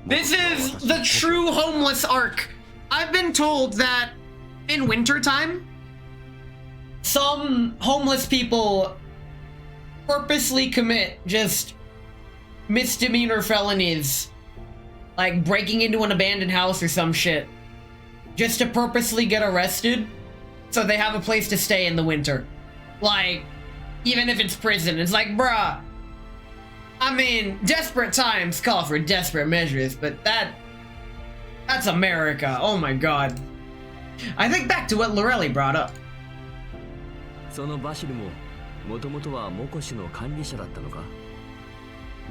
This is the true homeless arc. I've been told that in wintertime, some homeless people purposely commit just misdemeanor felonies, like breaking into an abandoned house or some shit, just to purposely get arrested so they have a place to stay in the winter. Like, even if it's prison, it's like, bruh, I mean, desperate times call for desperate measures, but that's America. Oh my god. I think back to what Lorelli brought up. そのバシルももともとはモコシの管理者だったのか。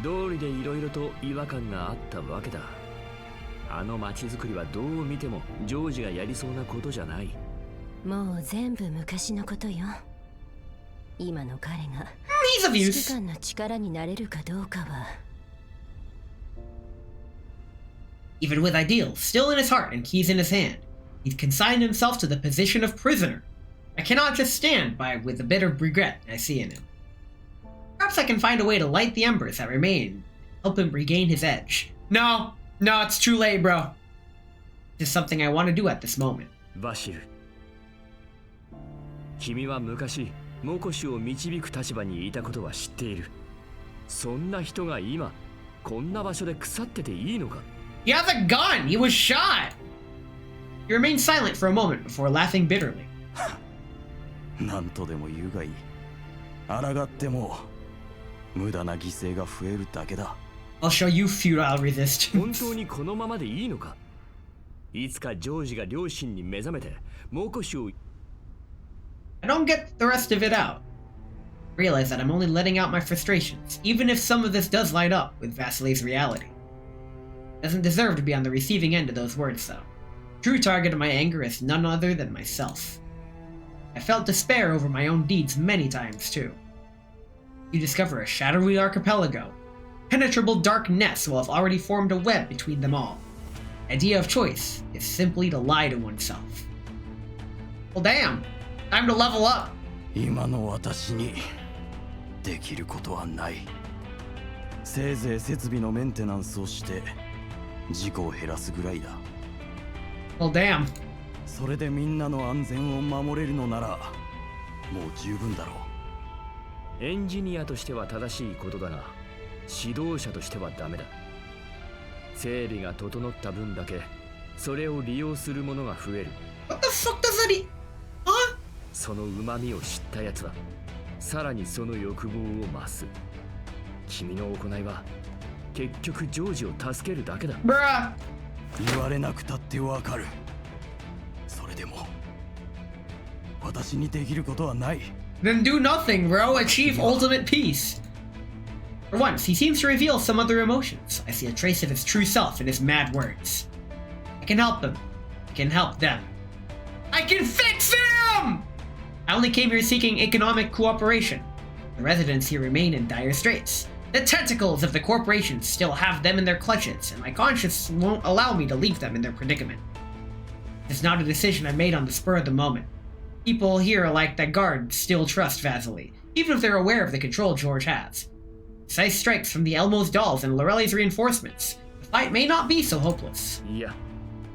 道理でいろいろと違和感があったわけだ。あの町づくりはどう見てもジョージがやりそうなことじゃない。もう全部昔のことよ。今の彼が He's of 指 use. 揮官の力になれるかどうかは。Even with ideals still in his heart and keys in his hand, he's consigned himself to the position of prisoner. I cannot just stand by with the bitter regret I see in him. Perhaps I can find a way to light the embers that remain, help him regain his edge. No, it's too late, bro. Just something I want to do at this moment. バシル、君は昔モコシを導く立場にいたことは知っている。そんな人が今こんな場所で腐ってていいのか。 He has a gun! He was shot! He remained silent for a moment before laughing bitterly. 何とでも言うがいい。抗っても無駄な犠牲が増えるだけだ。 I'll show you futile 本 resistance. 当にこのままでいいのか。いつかジョージが両親に目覚めてモコシを I don't get the rest of it out. Realize that I'm only letting out my frustrations, even if some of this does line up with Vasily's reality. Doesn't deserve to be on the receiving end of those words, though. True target of my anger is none other than myself. I felt despair over my own deeds many times, too. You discover a shadowy archipelago. Penetrable dark nests will have already formed a web between them all. The idea of choice is simply to lie to oneself. Well, damn. Time to level up. 今の私にできることはない。せいぜい設備のメンテナンスをして事故を減らすぐらいだ。 Well, damn. それでみんなの安全を守れるのならもう十分だろう。エンジニアとしては正しいことだが、指導者としてはダメだ。整備が整った分だけそれを利用する者が増える。 What the fuck does that e- Huh? その旨味を知ったやつはさらにその欲望を増す。君の行いは結局ジョージを助けるだけだ。 Bruh. 言われなくたってわかる。それでも私にできることはない。 Then do nothing, bro. Achieve ultimate peace. For once, he seems to reveal some other emotions. I see a trace of his true self in his mad words. I can help him. I can help them. I can fix him! I only came here seeking economic cooperation. The residents here remain in dire straits. The tentacles of the corporations still have them in their clutches, and my conscience won't allow me to leave them in their predicament. It's not a decision I made on the spur of the moment. People here like that guard still trust Vasily, even if they're aware of the control George has. Precise strikes from the Elmo's dolls and Lorelli's reinforcements. The fight may not be so hopeless. いや、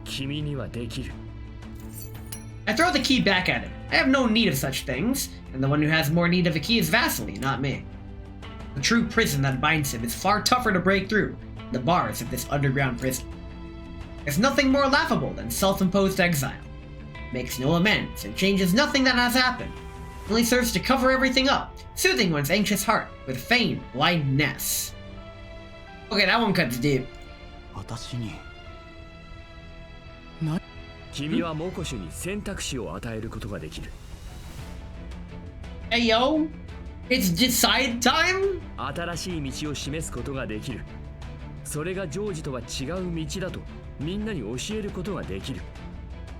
君にはできる。 I throw the key back at him. I have no need of such things, and the one who has more need of a key is Vasily, not me. The true prison that binds him is far tougher to break through than the bars of this underground prison. There's nothing more laughable than self-imposed exile. It makes no amends and changes nothing that has happened. It only serves to cover everything up, soothing one's anxious heart with feigned blindness. Okay, that one cuts deep. 私に君はモコシュに選択肢を与えることができる。 Hey yo, it's decide time? 新しい道を示すことができる。それがジョージとは違う道だとみんなに教えることができる。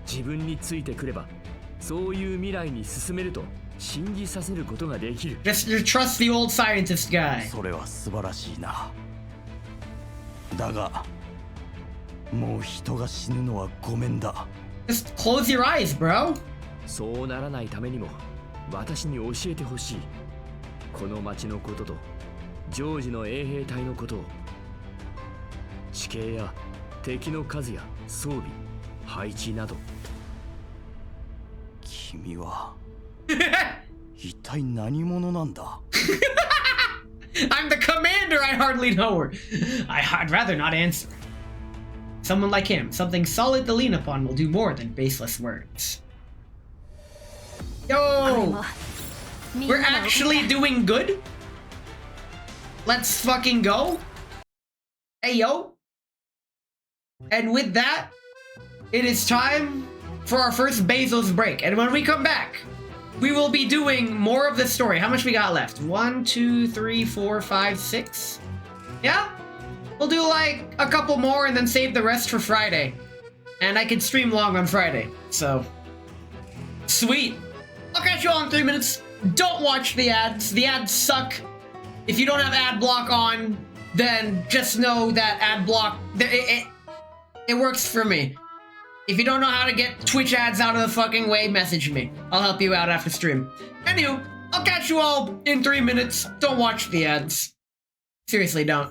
自分についてくればそういう未来に進めると信じさせることができる。 Just trust the old scientist guy. それは素晴らしいな。だがもう人が死ぬのはごめんだ。 Just close your eyes, bro. そうならないためにも私に教えてほしい。この町のこととジョージの衛兵隊のことを。地形や敵の数や装備、配置など。君は一体何者なんだ？ I'm the commander. I hardly know her. I'd rather not answer. Someone like him, something solid to lean upon, will do more than baseless words. Yo, we're actually doing good. Let's fucking go. Hey yo. And with that, it is time for our first Bezos break. And when we come back, we will be doing more of the story. How much we got left? 1, 2, 3, 4, 5, 6. Yeah? We'll do like a couple more and then save the rest for Friday. And I can stream long on Friday. So, sweet. I'll catch you all in 3 minutes. Don't watch the ads. The ads suck. If you don't have ad block on, then just know that ad block, it works for me. If you don't know how to get Twitch ads out of the fucking way, message me. I'll help you out after stream. Anywho, I'll catch you all in 3 minutes. Don't watch the ads. Seriously, don't.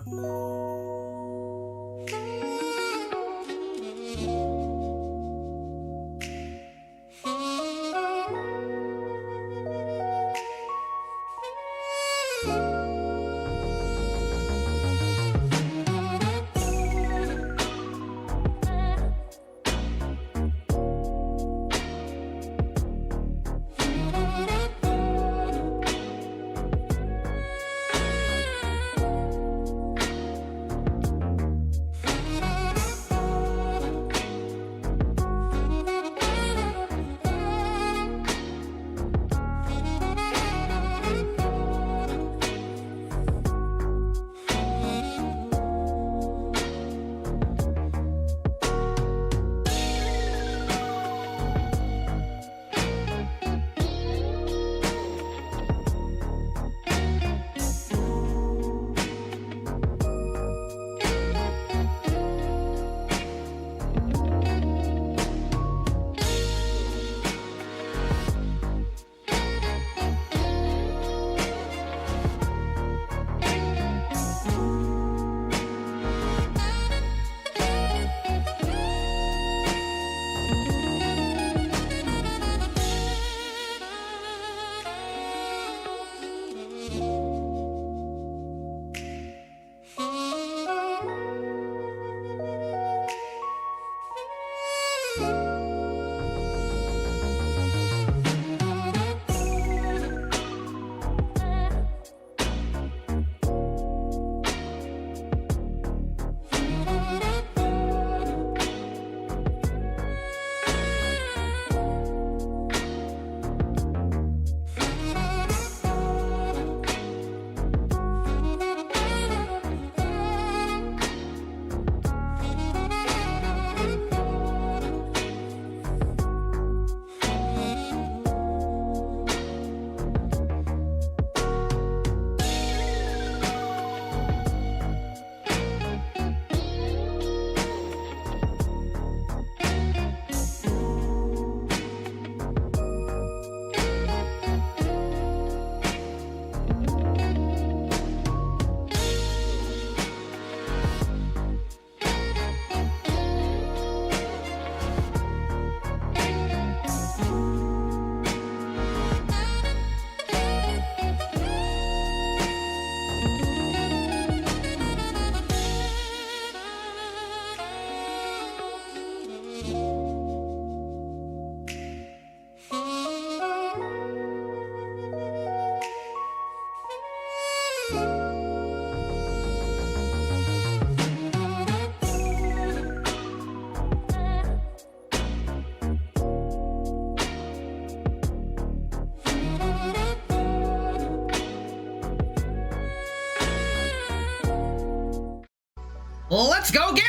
Let's go gambling!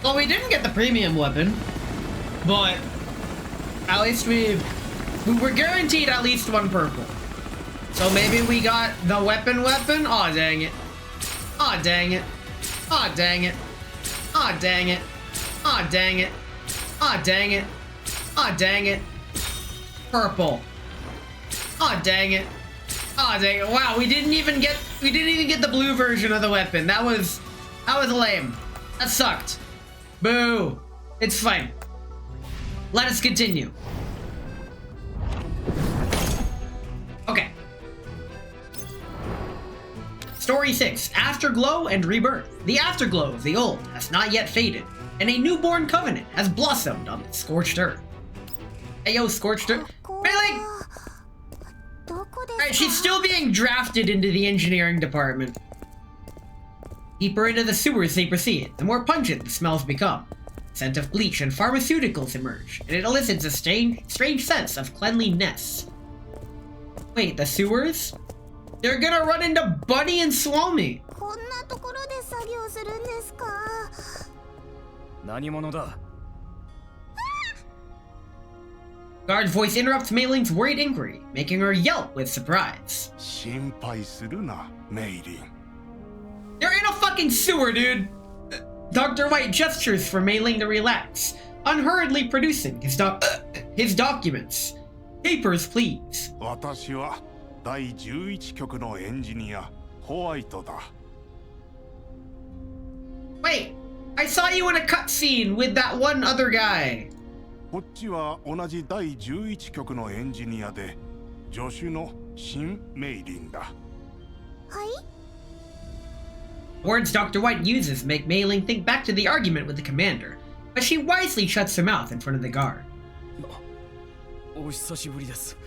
Well, we didn't get the premium weapon, but at least we were guaranteed at least one purple. So maybe we got the weapon. Aw, dang it. Aw, dang it. Aw, dang it. Aw, dang it. Aw, dang it. Aw, dang it. Aw, dang it. Purple. Aw, dang it. Aw, dang it. Wow, we didn't even get the blue version of the weapon. That was lame. That sucked. Boo. It's fine. Let us continue. Okay. Story 6, Afterglow and Rebirth. The afterglow of the old has not yet faded, and a newborn covenant has blossomed on the scorched earth. Hey yo, scorched earth. Really? Alright, she's still being drafted into the engineering department. Deeper into the sewers they proceed, the more pungent the smells become. Scent of bleach and pharmaceuticals emerge, and it elicits a strange sense of cleanliness. Wait, the sewers? They're gonna run into Bunny and Swami. こんなところで作業するんですか。何者だ。 Guard's voice interrupts Mei Ling's worried inquiry, making her yelp with surprise. 心配するな、メイリン。 They're in a fucking sewer, dude! Dr. White gestures for Mei Ling to relax, unhurriedly producing his documents. Papers, please. 私は第11局のエンジニア、ホワイトだ。 Wait, I saw you in a cutscene with that one other guy. こっちは同じ第11局のエンジニアで、助手のシン・メイリンだ。はい。 Words Dr. White uses make Mei Ling think back to the argument with the commander, but she wisely shuts her mouth in front of the guard. お久しぶりです。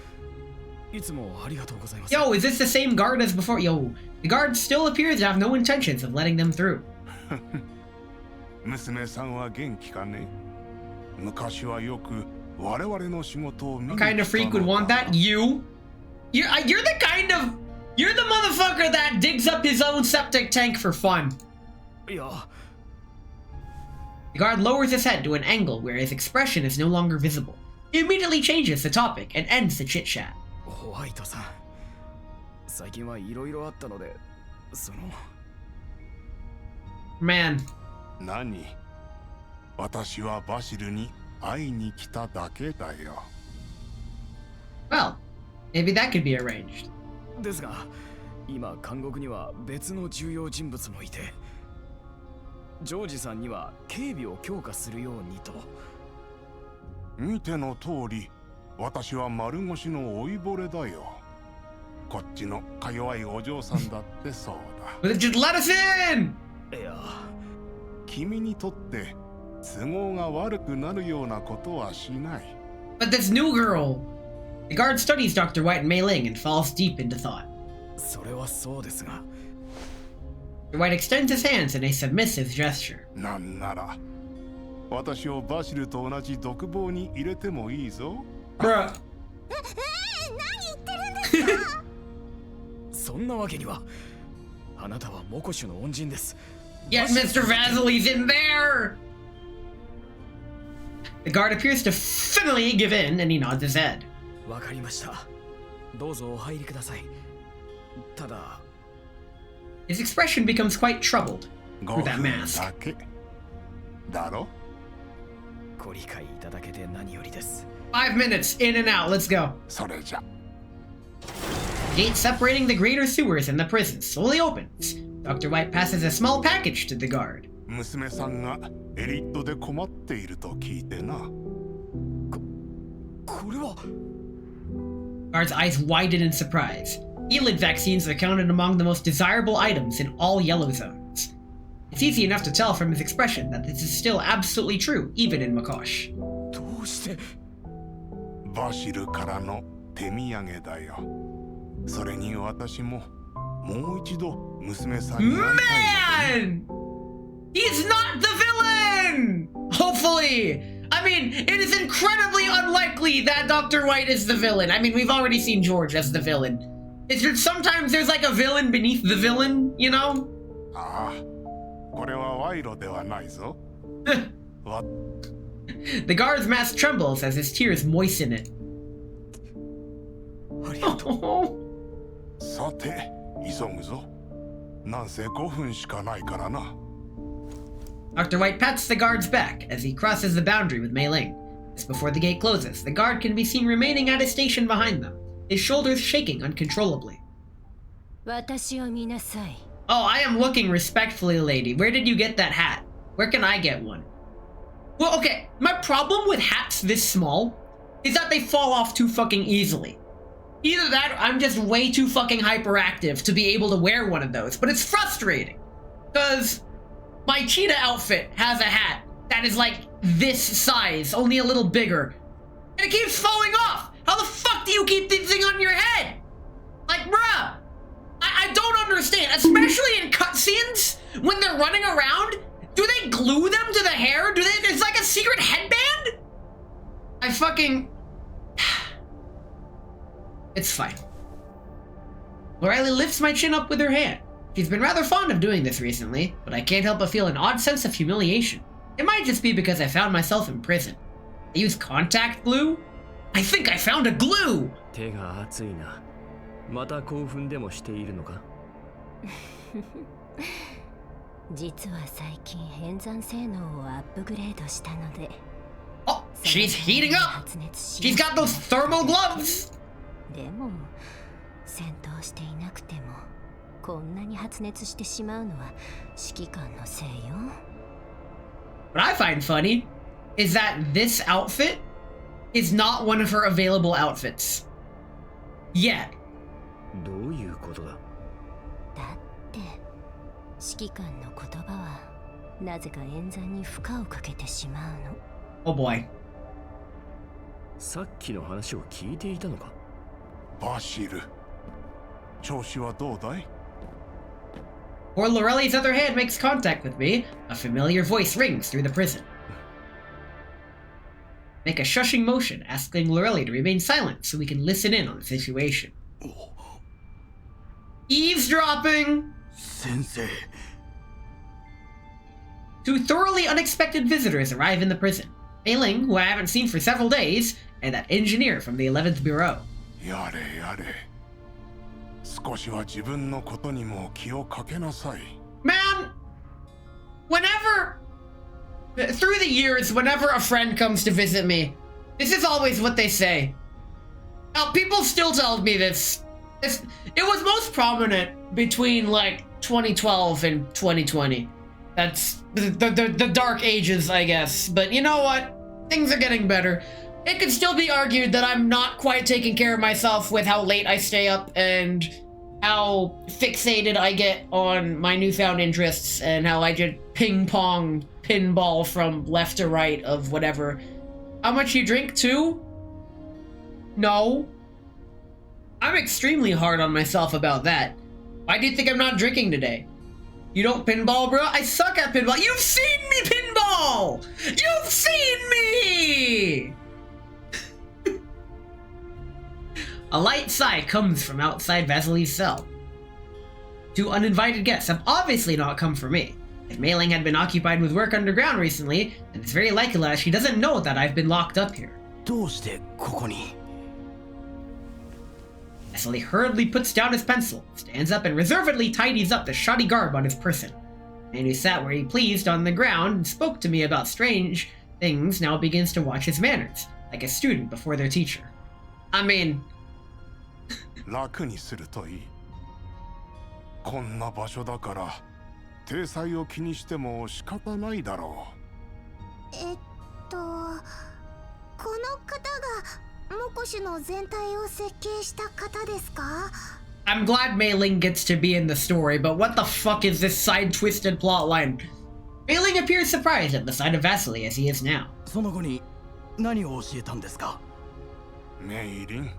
いつもありがとうございます。 Yo, is this the same guard as before? Yo, the guard still appears to have no intentions of letting them through. 娘さんは元気かね。昔はよく我々の仕事を見に来 What たのだ。 kind of freak would want that? You? You're the motherfucker that digs up his own septic tank for fun. いや。 The guard lowers his head to an angle where his expression is no longer visible. He immediately changes the topic and ends the chit-chat. ホワイトさん。最近はいろいろあったので、その。 Man. 何？私はバシルに会いに来ただけだよ。 Well, maybe that could be arranged. ですが、今監獄には別の重要人物もいて、ジョージさんには警備を強化するようにと。見ての通り、私は丸腰の老いぼれだよ。こっちのか弱いお嬢さんだってそうだ。But just let us in! いや、君にとって都合が悪くなるようなことはしない。But this new girl. The guard studies Dr. White and Mei Ling and falls deep into thought. それはそうですが。 Dr. White extends his hands in a submissive gesture. なんなら、私をバシルと同じ独房に入れてもいいぞ。Bruh. 何言ってるんですか。そんなわけには。あなたはモコシュの恩人です。 Yet Mr. Vasili's in there! The guard appears to finally give in and he nods his head. わかりました。どうぞお入りください。ただ。 His expression becomes quite troubled through that 5分 mask. だけだろ。ご理解いただけて何よりです。 5 minutes, in and out, let's go. それじゃ。 The gate separating the greater sewers and the prison slowly opens. Dr. White passes a small package to the guard. 娘さんがエリットで困っていると聞いてな。これは。 Guard's eyes widen in surprise. Elid vaccines are counted among the most desirable items in all yellow zones. It's easy enough to tell from his expression that this is still absolutely true, even in Makosh. どうして。バシルからの手土産だよ。それに私ももう一度娘さんに会いたいの。 Man! He's not the villain! Hopefully! I mean, it is incredibly unlikely that Dr. White is the villain. I mean, we've already seen George as the villain. It's just sometimes there's like a villain beneath the villain, you know? ああ、これは賄賂ではないぞ。わ The guard's mask trembles as his tears moisten it. ありがとう。さて、急ぐぞ。なんせ5分しかないからな。Dr. White pats the guard's back as he crosses the boundary with Mei Ling. Just before the gate closes, the guard can be seen remaining at his station behind them, his shoulders shaking uncontrollably. 私を見なさい。 Oh, I am looking respectfully, lady. Where did you get that hat? Where can I get one? Well, okay, my problem with hats this small is that they fall off too fucking easily. Either that or I'm just way too fucking hyperactive to be able to wear one of those, but it's frustrating. Because my cheetah outfit has a hat that is like this size, only a little bigger. And it keeps falling off! How the fuck do you keep this thing on your head? Like, bruh! I don't understand, especially in cutscenes, when they're running around, do they glue them to the hair? It's like a secret headband? I fucking... It's fine. Lorelei lifts my chin up with her hand. She's been rather fond of doing this recently, but I can't help but feel an odd sense of humiliation. It might just be because I found myself in prison. I use contact glue? I think I found a glue! 手が熱いな。また興奮でもしているのか？実は最近変残性能をアップグレードしたので。 Oh, she's heating up! She's got those thermal gloves! でも戦闘していなくてもこんなに発熱してしまうのは指揮官のせいよ。 What I find funny is that this outfit is not one of her available outfits. Yet. どういうことだ？だって指揮官の言葉はなぜか演算に負荷をかけてしまうの。 Oh boy. さっきの話を聞いていたのか？バシル、調子はどうだい？ Poor Lorelei's other hand makes contact with me. A familiar voice rings through the prison. Make a shushing motion, asking Lorelei to remain silent so we can listen in on the situation. Eavesdropping! 先生。 Two thoroughly unexpected visitors arrive in the prison. Mei Ling, who I haven't seen for several days, and that engineer from the 11th Bureau. やれやれ。少しは自分のことにも気をかけなさい。 Man! Through the years, whenever a friend comes to visit me, this is always what they say. Now, people still tell me this. It was most prominent between, like, 2012 and 2020. That's the dark ages, I guess. But you know what? Things are getting better. It could still be argued that I'm not quite taking care of myself with how late I stay up and how fixated I get on my newfound interests and how I just ping-pong pinball from left to right of whatever. How much you drink, too? No. I'm extremely hard on myself about that. Why do you think I'm not drinking today? You don't pinball, bro? I suck at pinball. You've seen me pinball! You've seen me! A light sigh comes from outside Vasily's cell. Two uninvited guests have obviously not come for me. If Mei Ling had been occupied with work underground recently, then it's very likely that she doesn't know that I've been locked up here. どうしてここに？ Vasily hurriedly puts down his pencil, stands up and reservedly tidies up the shoddy garb on his person. The man who sat where he pleased on the ground and spoke to me about strange things now begins to watch his manners, like a student before their teacher. I mean... 楽にするといい。こんな場所だから、体裁を気にしても仕方ないだろう。この方がモコシの全体を設計した方ですか？ I'm glad Mei Ling gets to be in the story, but what the fuck is this side-twisted plotline? Mei Ling appears surprised at the sight of Vasily as he is now. その後に何を教えたんですか？メイリン、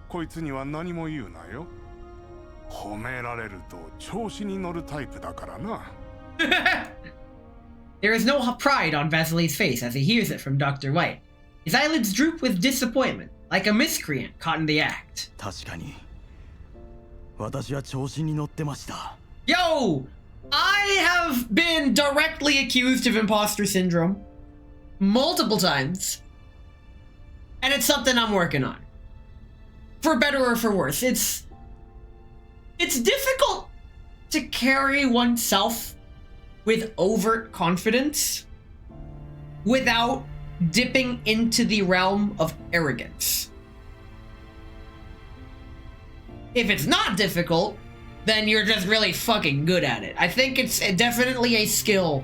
こいつには何も言うなよ。褒められると調子に乗るタイプだからな。There is no pride on Vasily's face as he hears it from Dr. White. His eyelids droop with disappointment, like a miscreant caught in the act. 確かに。私は調子に乗ってました。 Yo! I have been directly accused of imposter syndrome multiple times. And it's something I'm working on. For better or for worse. It's difficult to carry oneself with overt confidence without dipping into the realm of arrogance. If it's not difficult, then you're just really fucking good at it. I think it's definitely a skill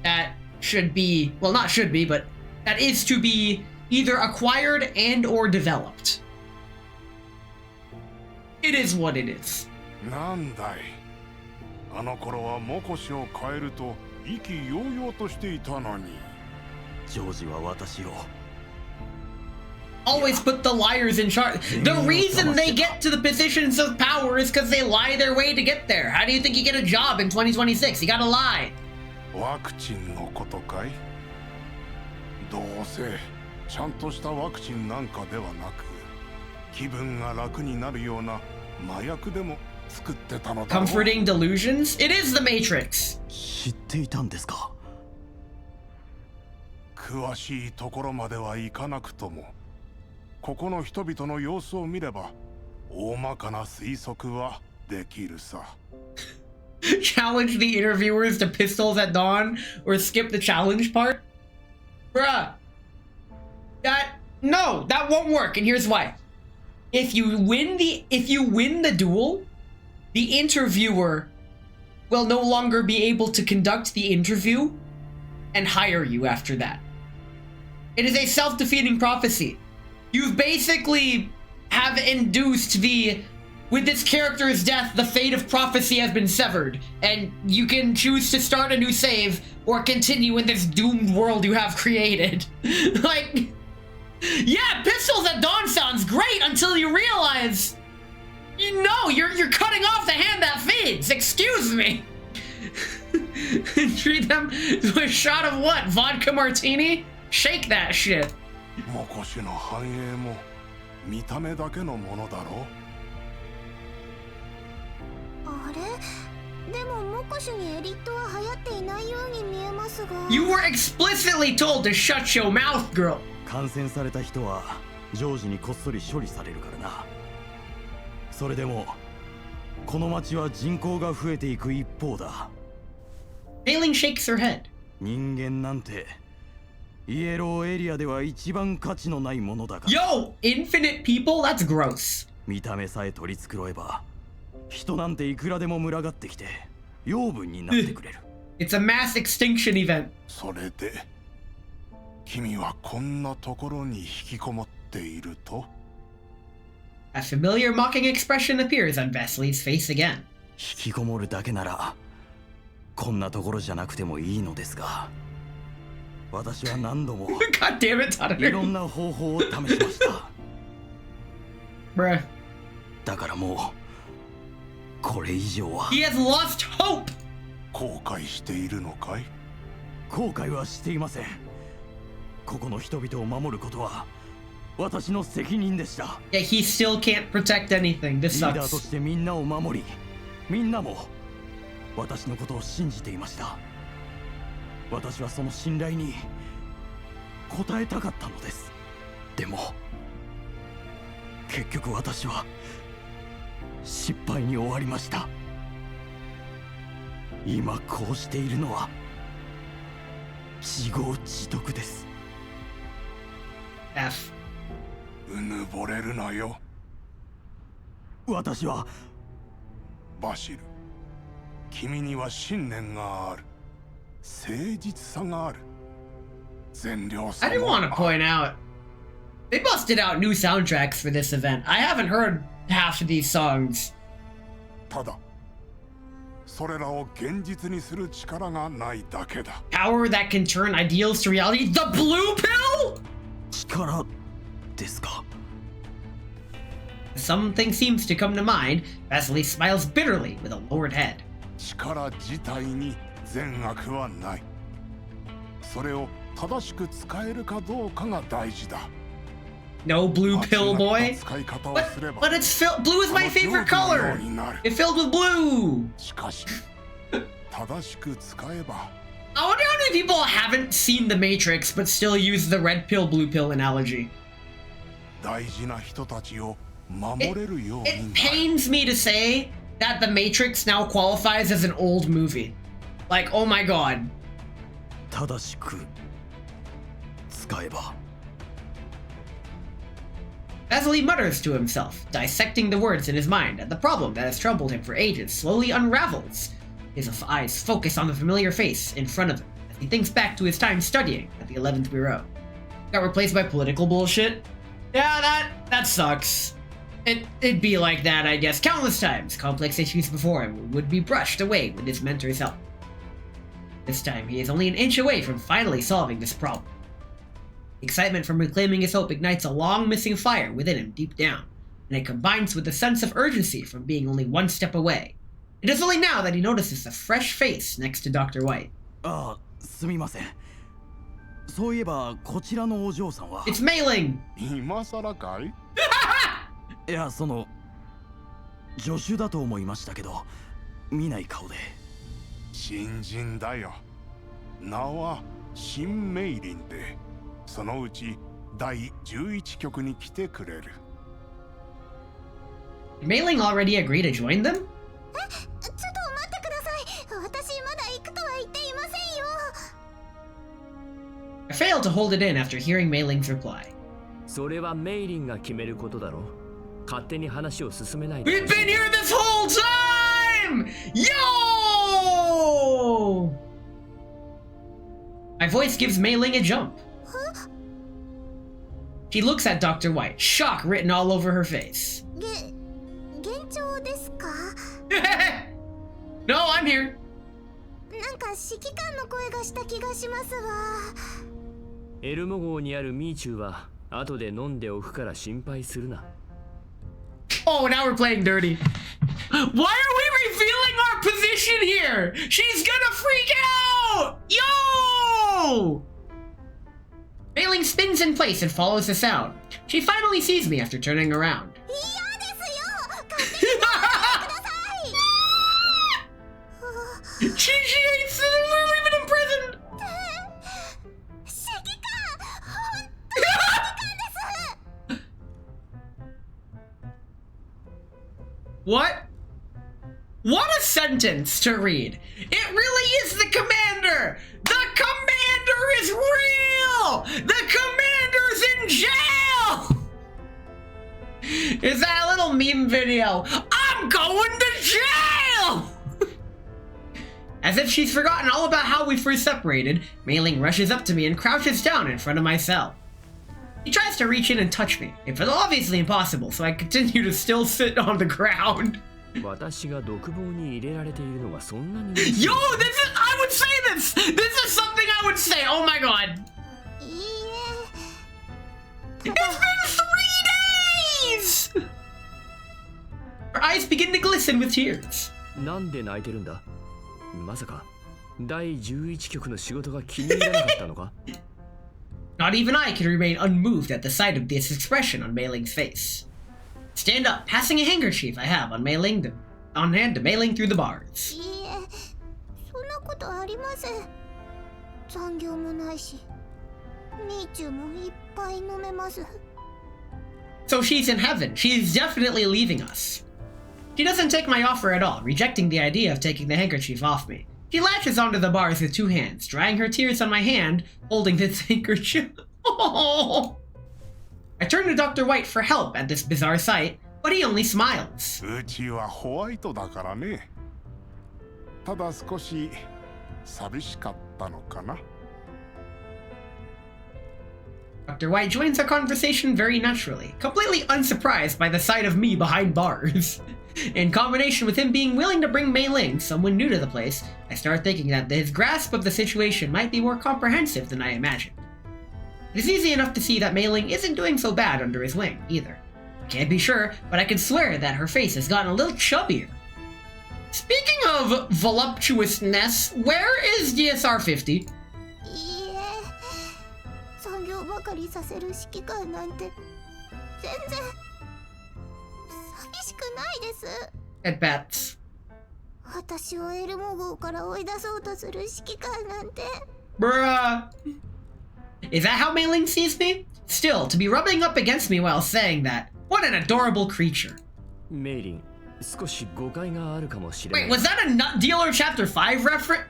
that should be, well, not should be, but that is to be either acquired and or developed. It is what it is. なんだい。あの頃はモコシを変えると意気揚々としていたのに。ジョージは私を Always put the liars in charge. The reason they get to the positions of power is because they lie their way to get there. How do you think you get a job in 2026? You gotta lie. ワクチンのことかい？どうせちゃんとしたワクチンなんかではなく、気分が楽になるような麻薬でも作ってたのだろう。 Comforting delusions? It is the Matrix. 知っていたんですか？詳しいところまではいかなくとも、ここの人々の様子を見れば大まかな推測はできるさ。Challenge the interviewers to pistols at dawn or skip the challenge part? Bruh. No, that won't work, and here's why. If you win the duel, the interviewer will no longer be able to conduct the interview and hire you after that. It is a self-defeating prophecy. You've basically have induced with this character's death, the fate of prophecy has been severed, and you can choose to start a new save or continue in this doomed world you have created. Like, yeah, Pistols at Dawn sounds great until you realize, no, you're cutting off the hand that feeds. Excuse me. Treat them to a shot of what? Vodka martini? Shake that shit. モコシの繁栄も見た目だけのものだろう。あれ？でもモコシにエリットは流行っていないように見えますが。You were explicitly told to shut your mouth, girl. 感染された人はジョージにこっそり処理されるからな。それでもこの町は人口が増えていく一方だ。Ailing shakes her head. 人間なんてイエローエリアでは一番価値のないものだから。 Yo, infinite people? That's gross. 見た目さえ取り繕えば人なんていくらでも群がってきて養分になってくれる。It's a mass extinction event. それで君はこんなところに引きこもっていると？ A familiar mocking expression appears on Vesley's face again. 引きこもるだけならこんなところじゃなくてもいいのですが、私は何度も God damn it, いろんな方法を試しました。Bruh. だからもうこれ以上は。 He has lost hope. 後悔しているのかい？後悔はしていません。ここの人々を守ることは私の責任でした。 Yeah, he still can't protect anything. This リーダーと sucks. してみんなを守り、みんなも私のことを信じていました。私はその信頼に応えたかったのです。でも結局私は失敗に終わりました。今こうしているのは自業自得です。 F. うぬぼれるなよ。私はバシル、君には信念がある。誠実さがある。善良さ I do もあ want る。 to point out, they busted out new soundtracks for this event. I haven't heard half of these songs. ただ、それらを現実にする力がないだけだ。Power that can turn ideals to reality. The blue pill? 力ですか。 Something seems to come to mind. Vasily smiles bitterly with a lowered head. 力自体に善悪はない。それを正しく使えるかどうかが大事だ。 No blue pill, boy. 使い方を But, すれば but blue is my favorite color. になる。 It filled with blue. しかし、正しく使えば I wonder how many people haven't seen The Matrix but still use the red pill, blue pill analogy. 大事な人たちを守れるように It なる。 pains me to say that The Matrix now qualifies as an old movie. Like, oh my god. 正しく使えば。 Vasily mutters to himself, dissecting the words in his mind, and the problem that has troubled him for ages slowly unravels. His eyes focus on the familiar face in front of him as he thinks back to his time studying at the 11th Bureau. Got replaced by political bullshit? Yeah, that sucks. It'd be like that, I guess. Countless times, complex issues before him would be brushed away with his mentor's help. This time, he is only an inch away from finally solving this problem. Excitement from reclaiming his hope ignites a long-missing fire within him deep down, and it combines with a sense of urgency from being only one step away. It is only now that he notices a fresh face next to Dr. White. ああ、すみません。そういえばこちらのお嬢さんは。It's Mei-Ling! 今更かい？いや、その助手だと思いましたけど、見ない顔で。新人だよ。名は新メイリンで。 そのうち第11局に来てくれる。Did Mei-Ling already agree to join them? ちょっと待ってください。私まだ行くとは言っていませんよ。I failed to hold it in after hearing Mei-Ling's reply. それはメイリンが決めることだろう。勝手に話を進めないで。 We've been here this whole time! Yo! My voice gives Mei-Ling a jump. She looks at Dr. White, shock written all over her face. 幻聴ですか？ No, I'm here. なんか指揮官の声がした気がしますわ。エルモ号にあるミーチューは後で飲んでおくから心配するな。 Oh, now we're playing dirty. Why are we revealing our position here? She's gonna freak out! Yo! Mei-Ling spins in place and follows the sound. She finally sees me after turning around. 嫌ですよ。勝手に来ないでください。 She hates that we're even imprisoned! 指揮官、本当に指揮官です。 What? What a sentence to read. It really is the commander! The commander is real! The commander's in jail! Is that a little meme video? I'm going to jail! As if she's forgotten all about how we first separated, Mei-Ling rushes up to me and crouches down in front of my cell. He tries to reach in and touch me. It's obviously impossible, so I continue to still sit on the ground. 私が独房に入れられているのがそんなに。 Yo, I would say this! This is something I would say, oh my god! いいえ。 It's been 3 days! Her eyes begin to glisten with tears. なんで泣いてるんだ。まさか第11局の仕事が気に入らなかったのか。 Not even I can remain unmoved at the sight of this expression on Mei-Ling's face. Stand up, passing a handkerchief I have on hand to Mei-Ling through the bars. いいえ、そんなことありません。残業もないし、ミーチューもいっぱい飲めます。 So she's in heaven. She's definitely leaving us. She doesn't take my offer at all, rejecting the idea of taking the handkerchief off me. She latches onto the bars with 2 hands, drying her tears on my hand, holding this handkerchief. Oh. I turn to Dr. White for help at this bizarre sight, but he only smiles. うちはホワイトだからね。ただ少し寂しかったのかな。 Dr. White joins our conversation very naturally, completely unsurprised by the sight of me behind bars. In combination with him being willing to bring Mei-Ling, someone new to the place, I start thinking that his grasp of the situation might be more comprehensive than I imagined. It is easy enough to see that Mei-Ling isn't doing so bad under his wing, either. I can't be sure, but I can swear that her face has gotten a little chubbier. Speaking of voluptuousness, where is DSR-50? いいえ、残業ばかりさせる指揮官なんて全然寂しくないです。 At bats. 私をエルモ号から追い出そうとする指揮官なんて。 Bruh. Is that how Mei-Ling sees me? Still, to be rubbing up against me while saying that. What an adorable creature. メイリン、少し誤解があるかもしれない。 Wait, was that a Nut Dealer Chapter 5 reference?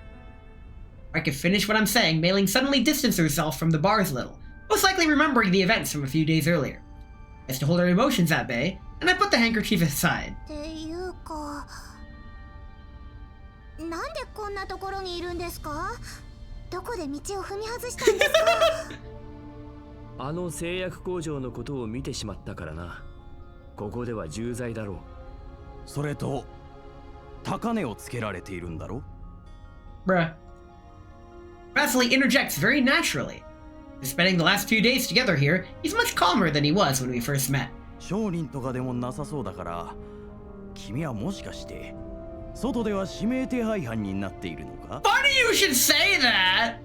I could finish what I'm saying, Mei Ling suddenly distanced herself from the bars a little, most likely remembering the events from a few days earlier. As to hold her emotions at bay, and I put the handkerchief aside. っていうか、なんでこんなところにいるんですか？どこで道を踏み外したんですか？あの製薬工場のことを見てしまったからな。ここでは重罪だろう。それと高値をつけられているんだろ。 Bruh. Vasily interjects very naturally. Spending the last few days together here, he's much calmer than he was when we first met. 商人とかでもなさそうだから、君はもしかして外では指名手配犯になっているのか？ Funny you should say that!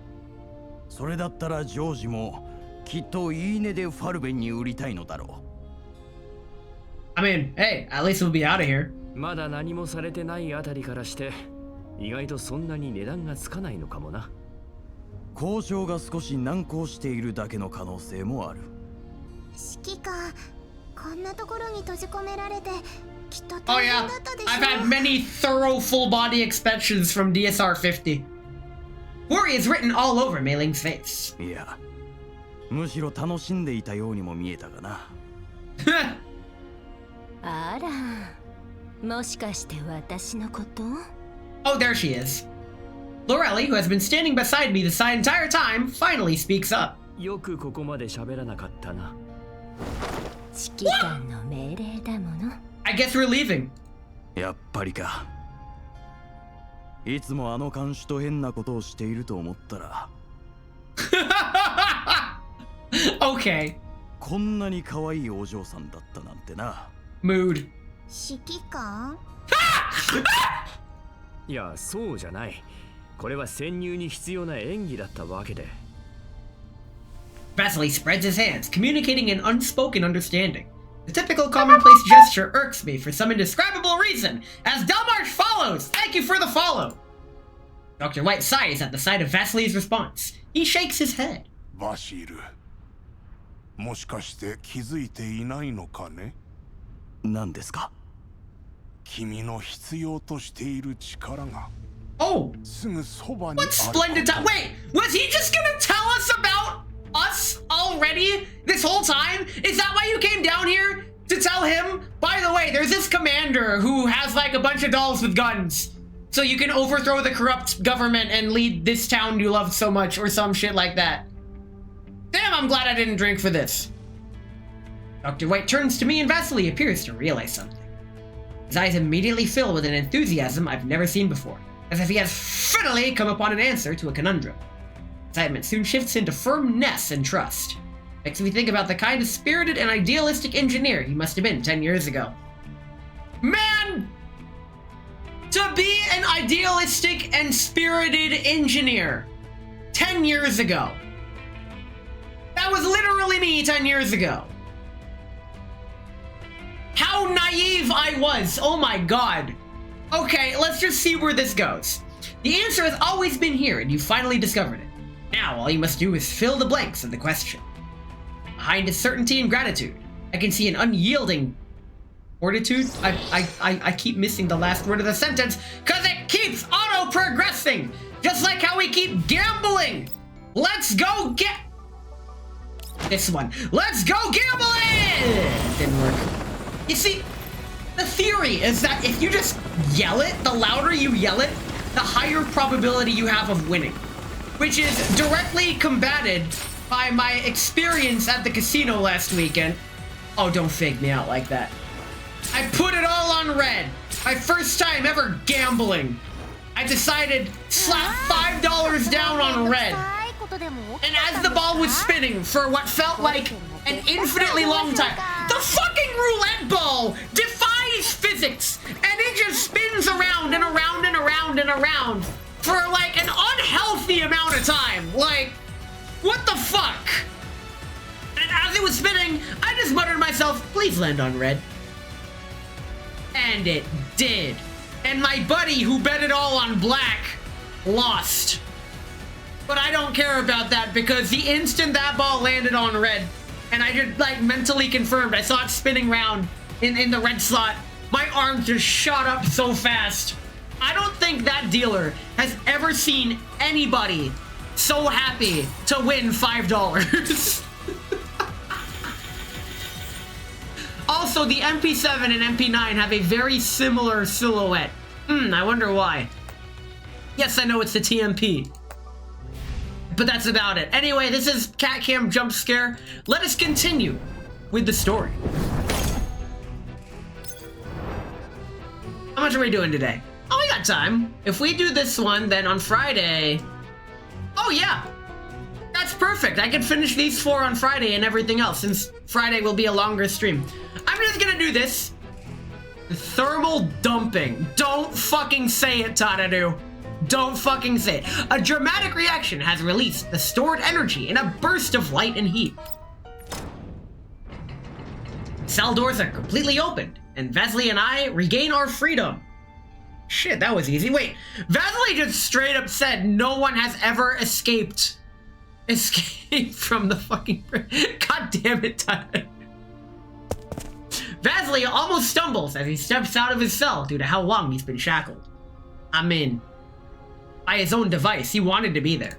それだったらジョージもきっといいねでファルベンに売りたいのだろう。 I mean, hey, at least we'll be out of here. まだ何もされてないあたりからして、意外とそんなに値段がつかないのかもな。交渉が少し難航しているだけの可能性もある。指揮官、こんなところに閉じ込められて、きっと Oh 大 yeah, 変だったでしょ。 I've had many thorough full body inspections from DSR 50. Worry is written all over Mei Ling's face. いや、むしろ楽しんでいたようにも見えたがな。あら、もしかして私のこと？ Oh, there she is. Lorelli, who has been standing beside me this entire time, finally speaks up. よくここまで喋らなかったな。指揮官の命令だもの。 I guess we're leaving. やっぱりか。いつもあの看守と変なことをしていると思ったら。Okay. こんなに可愛いお嬢さんだったなんてな。 Mood. 指揮官？いや、そうじゃない。これは潜入に必要な演技だったわけで。Vasily spreads his hands, communicating an unspoken understanding. The typical commonplace gesture irks me for some indescribable reason, as Delmarsh follows! Thank you for the follow! Dr. White sighs at the sight of Vasily's response. He shakes his head. バシル、もしかして気づいていないのかね？何ですか？君の必要としている力が Oh! すぐそばに What ある splendid time! Wait! Was he just gonna tell us about us already? This whole time? Is that why you came down here? To tell him? By the way, there's this commander who has like a bunch of dolls with guns. So you can overthrow the corrupt government and lead this town you love so much, or some shit like that. Damn, I'm glad I didn't drink for this. Dr. White turns to me and Vasily appears to realize something. His eyes immediately fill with an enthusiasm I've never seen before, as if he has finally come upon an answer to a conundrum. Excitement soon shifts into firmness and trust. Makes me think about the kind of spirited and idealistic engineer he must have been 10 years ago. Man! To be an idealistic and spirited engineer 10 years ago. That was literally me 10 years ago. How naive I was, oh my god. Okay, let's just see where this goes. The answer has always been here and you finally discovered it. Now all you must do is fill the blanks of the question. Behind his certainty and gratitude, I can see an unyielding fortitude. I keep missing the last word of the sentence because it keeps auto-progressing, just like how we keep gambling. Let's go get this one. Let's go gambling! Didn't work. You see, the theory is that if you just yell it, the louder you yell it, the higher probability you have of winning, which is directly combated by my experience at the casino last weekend. Oh, don't fake me out like that. I put it all on red. My first time ever gambling. I decided slap $5 down on red. And as the ball was spinning for what felt like an infinitely long time, the fucking roulette ball defies physics, and it just spins around and around and around and around for like an unhealthy amount of time. Like, what the fuck? And as it was spinning, I just muttered to myself, please land on red. And it did. And my buddy who bet it all on black lost. But I don't care about that because the instant that ball landed on red, and I just like mentally confirmed, I saw it spinning round in the red slot, my arm just shot up so fast. I don't think that dealer has ever seen anybody so happy to win $5. Also, the MP7 and MP9 have a very similar silhouette. I wonder why. Yes, I know it's the TMP. But that's about it. Anyway, this is Cat Cam Jump Scare. Let us continue with the story. How much are we doing today? Oh, we got time. If we do this one, then on Friday... Oh, yeah. That's perfect. I can finish these 4 on Friday and everything else, since Friday will be a longer stream. I'm just gonna do this. Thermal dumping. Don't fucking say it, Tadadu. Don't fucking say it. A dramatic reaction has released the stored energy in a burst of light and heat. Cell doors are completely opened, and Vesely and I regain our freedom. Shit, that was easy. Wait, Vesely just straight up said no one has ever escaped from the fucking... God damn it, Tyler. Vesely almost stumbles as he steps out of his cell due to how long he's been shackled. I mean, by his own device, he wanted to be there.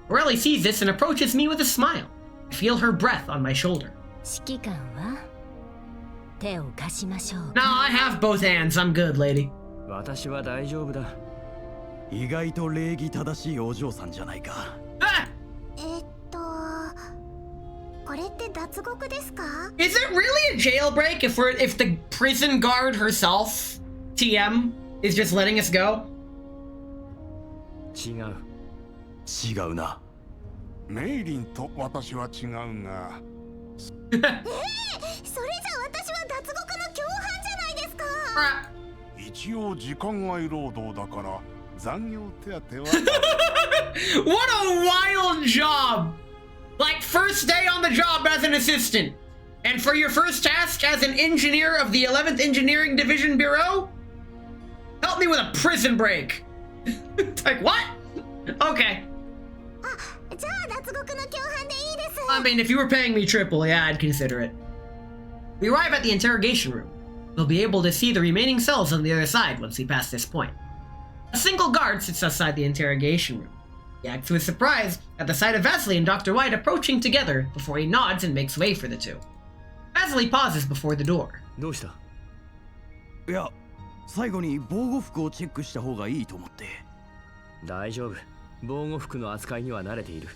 Aurelie sees this and approaches me with a smile. I feel her breath on my shoulder. No, I have both hands. I'm good, lady. 私は大丈夫だ。意外と礼儀正しいお嬢さんじゃないか。Ah! これって脱獄ですか? Is it really a jailbreak if the prison guard herself, TM, is just letting us go? 違う。違うな。メイリンと私は違うが。それじゃ私は脱獄の共犯じゃないですか。一応時間外労働だから残業手当は。What a wild job! Like, first day on the job as an assistant. And for your first task as an engineer of the 11th Engineering Division Bureau? Help me with a prison break. Like, what? Okay. I mean, if you were paying me triple, yeah, I'd consider it. We arrive at the interrogation room. We'll be able to see the remaining cells on the other side once we pass this point. A single guard sits outside the interrogation room. He acts with surprise at the sight of Vesely and Dr. White approaching together before he nods and makes way for the two. Vesely pauses before the door. どうした? いや、最後に防護服をチェックした方がいいと思って。大丈夫。防護服の扱いには慣れている。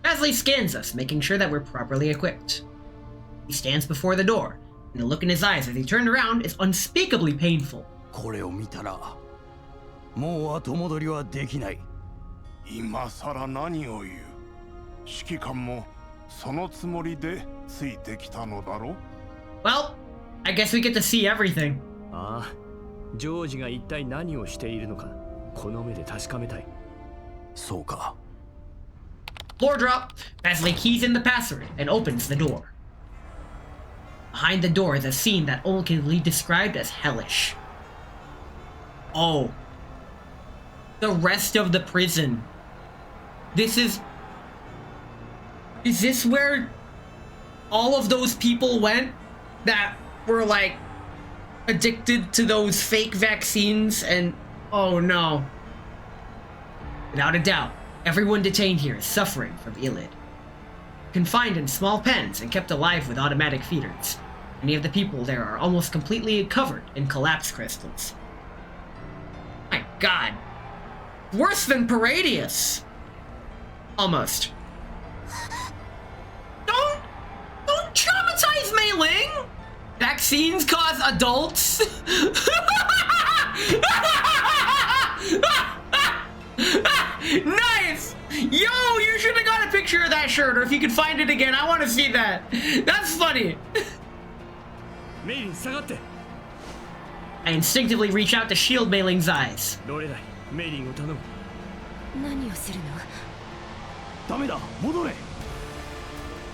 Vesely scans us, making sure that we're properly equipped. He stands before the door, and the look in his eyes as he turned around is unspeakably painful. これを見たら、もう後戻りはできない。今さら何を言う。指揮官もそのつもりでついてきたのだろ。Well, I guess we get to see everything. ああ、ジョージが一体何をしているのか、この目で確かめたい。そうか。Floor drop. Vesely keys in the password and opens the door. Behind the door is a scene that only can be described as hellish. Oh. The rest of the prison. Is this where all of those people went that were like addicted to those fake vaccines and oh no. Without a doubt, everyone detained here is suffering from Illid. Confined in small pens and kept alive with automatic feeders, many of the people there are almost completely covered in collapse crystals. My god. Worse than Paradius. Almost. Don't traumatize Mei Ling! Vaccines cause adults? Nice! Yo, you should have got a picture of that shirt, or if you could find it again, I want to see that. That's funny. I instinctively reach out to shield Mei Ling's eyes. メイリンを頼む。何をするの? ダメだ、戻れ。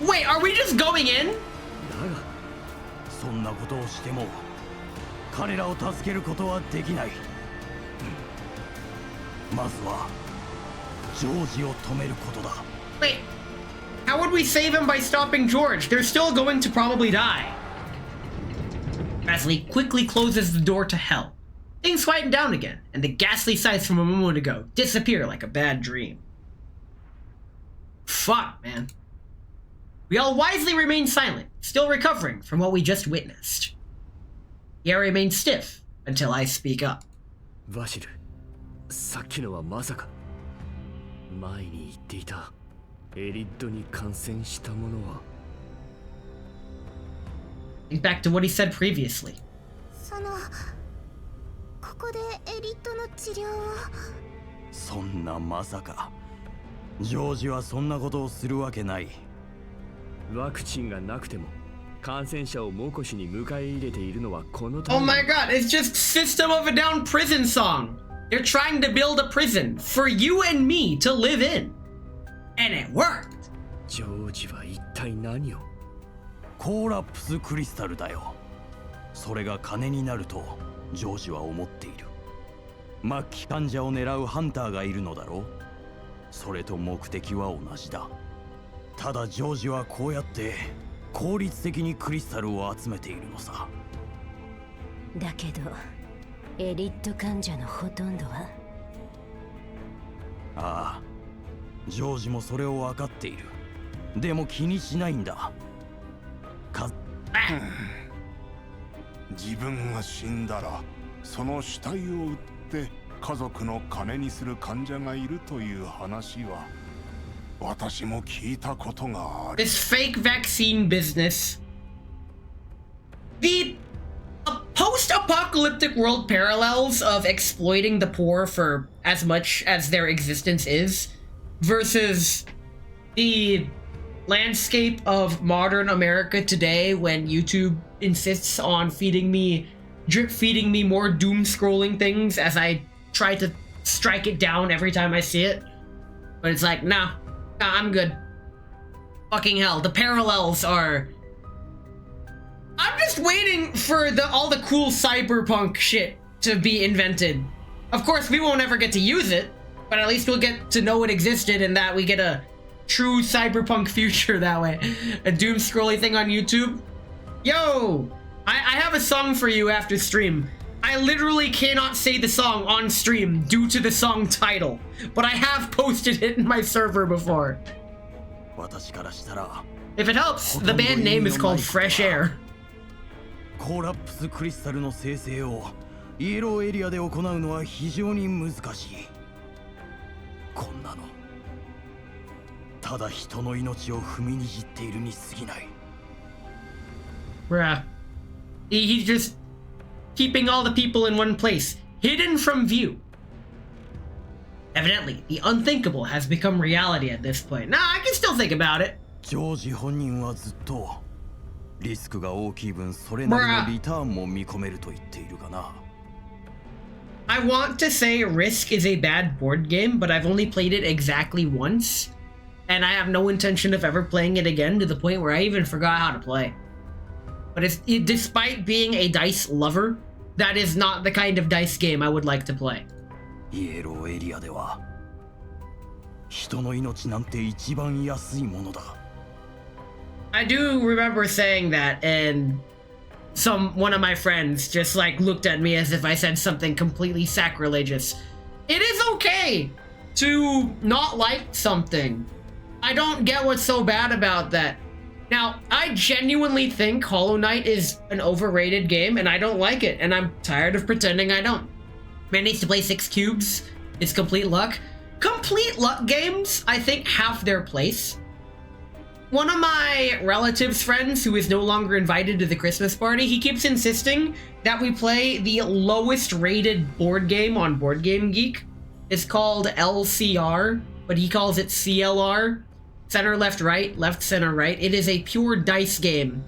Wait, are we just going in? だが、そんなことをしても彼らを助けることはできない。まずはジョージを止めることだ。 Wait, how would we save him by stopping George? They're still going to probably die. Gasly quickly closes the door to hell. Things quieten down again, and the ghastly sights from a moment ago disappear like a bad dream. Fuck, man. We all wisely remain silent, still recovering from what we just witnessed. The air remains stiff until I speak up. バシル、さっきのはまさか。前に言っていたエリットに感染した者は。Think back to what he said previously. ここでエリットの治療を。そんなまさかジョージはそんなことをするわけない。ワクチンがなくても感染者を目視に迎え入れているのはこのため。 Oh my god, it's just System of a Down prison song. They're trying to build a prison for you and me to live in. And it worked. ジョージは一体何を。コーラプスクリスタルだよ。それが金になるとジョージは思っている。末期患者を狙うハンターがいるのだろう。それと目的は同じだ。ただジョージはこうやって効率的にクリスタルを集めているのさ。だけどエリット患者のほとんどは。ああ、ジョージもそれを分かっている。でも気にしないんだ。自分が死んだらその死体を売って家族の金にする患者がいるという話は私も聞いたことがある。 This fake vaccine business. The post-apocalyptic world parallels of exploiting the poor for as much as their existence is versus the landscape of modern America today when YouTube insists on drip feeding me more doom scrolling things as I try to strike it down every time I see it. But it's like, nah, I'm good. Fucking hell, the parallels are... I'm just waiting for all the cool cyberpunk shit to be invented. Of course, we won't ever get to use it, but at least we'll get to know it existed and that we get a true cyberpunk future that way. A doom scrolly thing on YouTube. Yo, I have a song for you after stream. I literally cannot say the song on stream due to the song title, but I have posted it in my server before. If it helps, the band name is called Fresh Air. コーラプスクリスタルの生成をイエローエリアで行うのは非常に難しい。こんなのただ人の命を踏みにじっているに過ぎない。 Bruh. He's just keeping all the people in one place, hidden from view. Evidently, the unthinkable has become reality at this point. Nah, I can still think about it. ジョージ本人はずっとリスクが大きい分それなりのリターンも見込めると言っているがな。I want to say Risk is a bad board game, but I've only played it exactly once, and I have no intention of ever playing it again to the point where I even forgot how to play. But despite being a dice lover, that is not the kind of dice game I would like to play. イエローエリアでは人の命なんて一番安いものだ。I do remember saying that, and one of my friends just like looked at me as if I said something completely sacrilegious. It is okay to not like something. I don't get what's so bad about that. Now, I genuinely think Hollow Knight is an overrated game, and I don't like it, and I'm tired of pretending I don't. Man needs to play 6 cubes. It's complete luck. Complete luck games, I think, have their place. One of my relatives' friends, who is no longer invited to the Christmas party, he keeps insisting that we play the lowest rated board game on Board Game Geek. It's called LCR, but he calls it CLR. Center, left, right, left, center, right. It is a pure dice game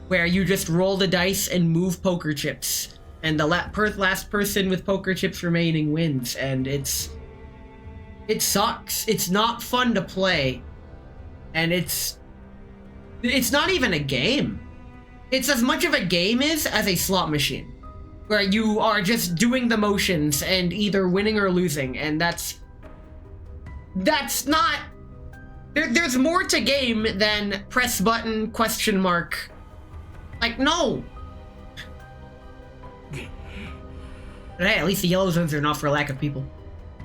where you just roll the dice and move poker chips. And the last person with poker chips remaining wins. And it sucks. It's not fun to play. And it's not even a game. It's as much of a game as a slot machine, where you are just doing the motions and either winning or losing, and that's not... There's more to game than press button, question mark. Like, no. But hey, at least the yellow zones are not for lack of people.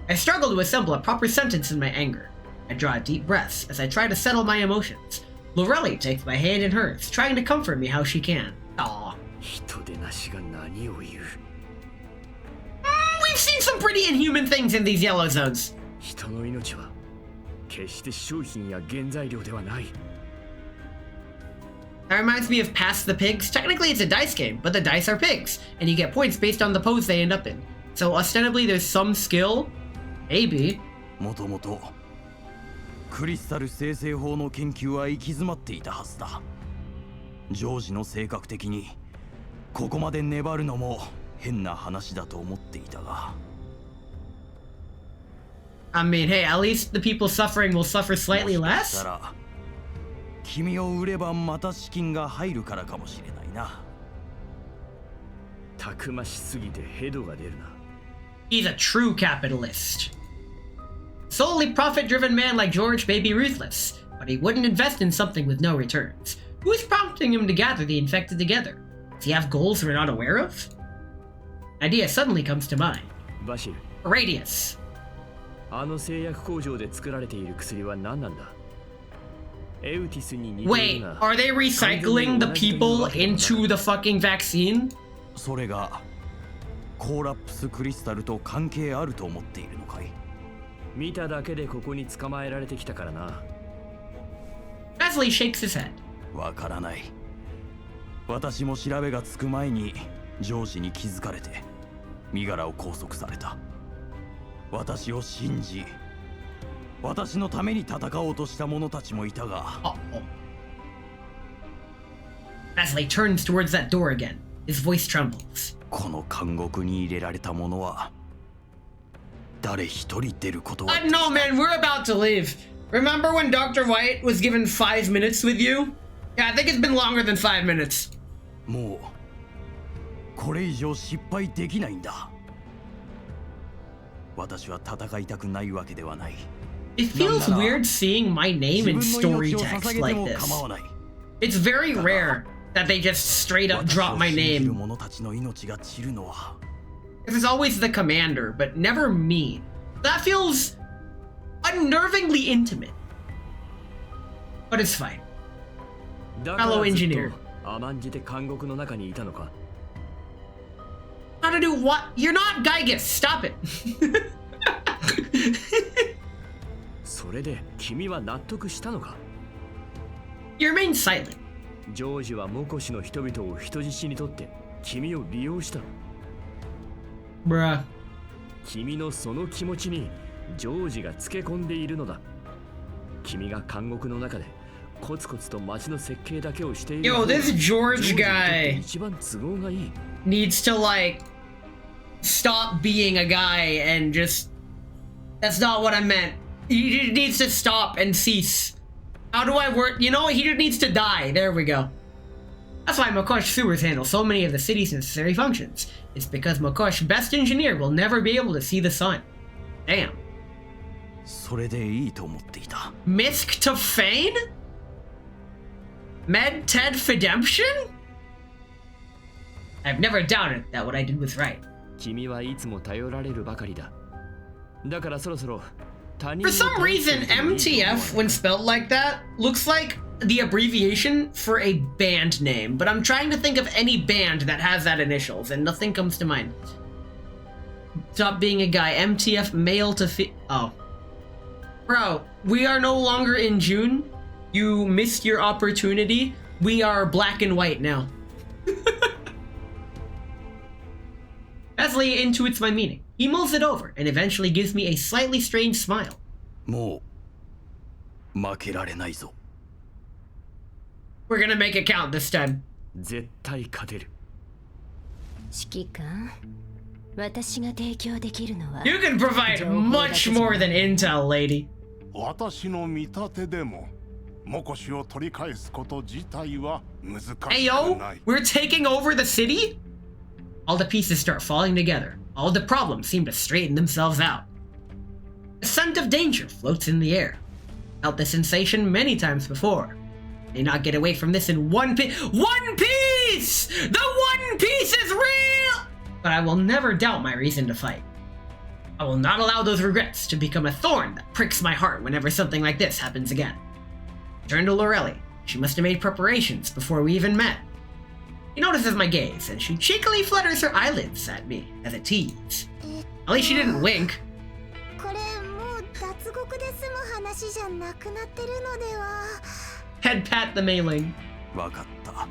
I struggle to assemble a proper sentence in my anger. I draw deep breaths as I try to settle my emotions. Lorelli takes my hand in hers, trying to comfort me how she can. Aww. We've seen some pretty inhuman things in these yellow zones. That reminds me of Pass the Pigs. Technically it's a dice game, but the dice are pigs, and you get points based on the pose they end up in. So ostensibly there's some skill. Maybe. もともとクリスタル生成法の研究は行き詰まっていたはずだ。ジョージの性格的にここまで粘るのも変な話だと思っていたが。I mean, hey, at least the people suffering will suffer slightly less. 君を売ればまた資金が入るからかもしれないな。たくましすぎてヘドが出るな。He's a true capitalist. Solely profit-driven man like George may be ruthless, but he wouldn't invest in something with no returns. Who's prompting him to gather the infected together? Does he have goals we're not aware of? An idea suddenly comes to mind. バシル。Radius. あの製薬工場で作られている薬は何なんだ？エウティスに似てい Wait, るが。are they recycling the people into the fucking vaccine? それがコーラップスクリスタルと関係あると思っているのかい？見ただけでここに捕まえられてきたからな。Wesley shakes his head. わからない。私も調べがつく前に上司に気づかれて身柄を拘束された。私を信じ、私のために戦おうとした者たちもいたが。Wesley turns towards that door again. His voice trembles. この監獄に入れられた者は誰一人出ることは。No, man, we're about to leave. Remember when Dr. White was given 5 minutes with you? Yeah, I think it's been longer than 5 minutes. もうこれ以上失敗できないんだ。私は戦いたくないわけではない。It feels weird seeing my name in story text like this. It's very rare that they just straight up drop my name. There's always the commander, but never me. That feels unnervingly intimate. But it's fine. Fellow engineer. How to do what? You're not Geigus. Stop it. それで君は納得したのか？ You remain silent. ジョージはモコシの人々を人質にとって君を利用した。Bruh. 君のその気持ちにジョージがつけ込んでいるのだ。君が監獄の中でコツコツと街の設計だけをしている。Yo, this George guy 一番都合がいい。 needs to like stop being a guy and just. That's not what I meant. He needs to stop and cease. How do I work? You know what? He just needs to die. There we go. That's why Makosh sewers handle so many of the city's necessary functions. It's because Makosh, best engineer, will never be able to see the sun. Damn. それでいいと思っていた。 Misk to Fane? Med Ted Fidemption? I've never doubted that what I did was right. 君はいつも頼られるばかりだ。だからそろそろ For some reason, MTF, when spelled like that, looks like the abbreviation for a band name, but I'm trying to think of any band that has that initials, and nothing comes to mind. Stop being a guy. MTF, male to oh. Bro, we are no longer in June. You missed your opportunity. We are black and white now. Wesley intuits my meaning. He mulls it over and eventually gives me a slightly strange smile. もう負けられないぞ。 We're gonna make it count this time. 絶対勝てる。指揮官、私が提供できるのは。 You can provide much more than intel, lady. 私の見立てでもモコシを取り返すこと自体は難しくない。 Hey yo, we're taking over the city? All the pieces start falling together. All the problems seem to straighten themselves out. A scent of danger floats in the air. Felt this sensation many times before. May not get away from this in one piece. One Piece! The One Piece is real! but I will never doubt my reason to fight. I will not allow those regrets to become a thorn that pricks my heart whenever something like this happens again. Turn to Lorelli. She must have made preparations before we even met. She notices my gaze, and she cheekily flutters her eyelids at me as a tease. At least she didn't wink. これもう脱獄で済む話じゃなくなってるのでは。 Head pat the mailing. わかった。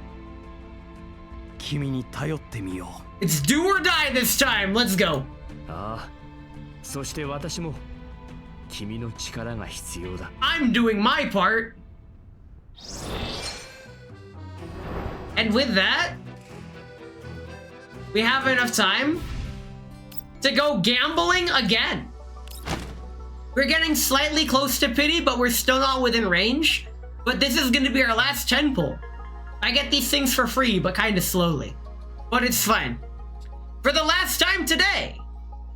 君に頼ってみよう。 It's do or die this time. Let's go. ああ、そして私も君の力が必要だ。 I'm doing my part. And with that, we have enough time to go gambling again. We're getting slightly close to pity, but we're still not within range. But this is going to be our last 10 pull. I get these things for free, but kind of slowly. But it's fine. For the last time today,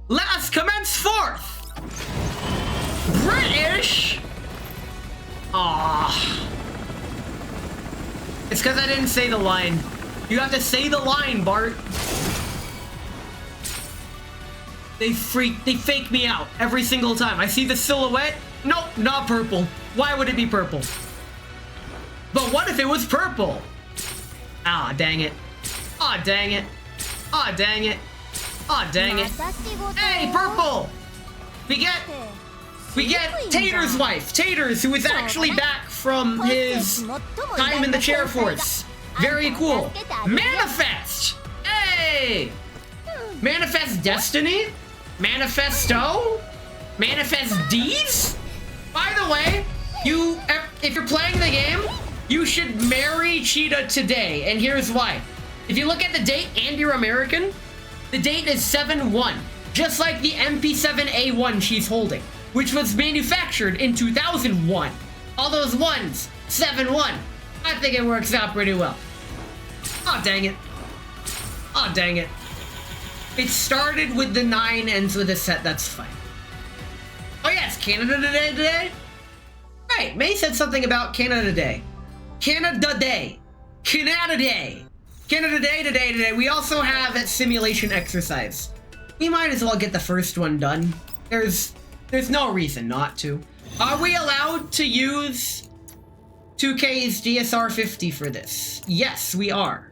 let us commence forth. British. Aww. It's because I didn't say the line. You have to say the line, Bart. They fake me out every single time. I see the silhouette. Nope, not purple. Why would it be purple? But what if it was purple? Ah, dang it. Ah, dang it. Ah, dang it. Ah, dang it. Hey, purple! We get Tater's wife. Taters, who is actually back from his time in the chair force. Very cool. Manifest! Hey! Manifest Destiny? Manifesto? Manifest D's? By the way, if you're playing the game, you should marry Cheetah today, and here's why. If you look at the date and you're American, the date is 7-1, just like the MP7A1 she's holding, which was manufactured in 2001. All those ones, 7-1. I think it works out pretty well. Oh, dang it. Oh, dang it. It started with the 9, ends with a set, that's fine. Oh yes, Canada Day today? Right, May said something about Canada Day. Canada Day. Canada Day. Canada Day today. We also have a simulation exercise. We might as well get the first one done. There's no reason not to. Are we allowed to use 2K's DSR 50 for this? Yes, we are.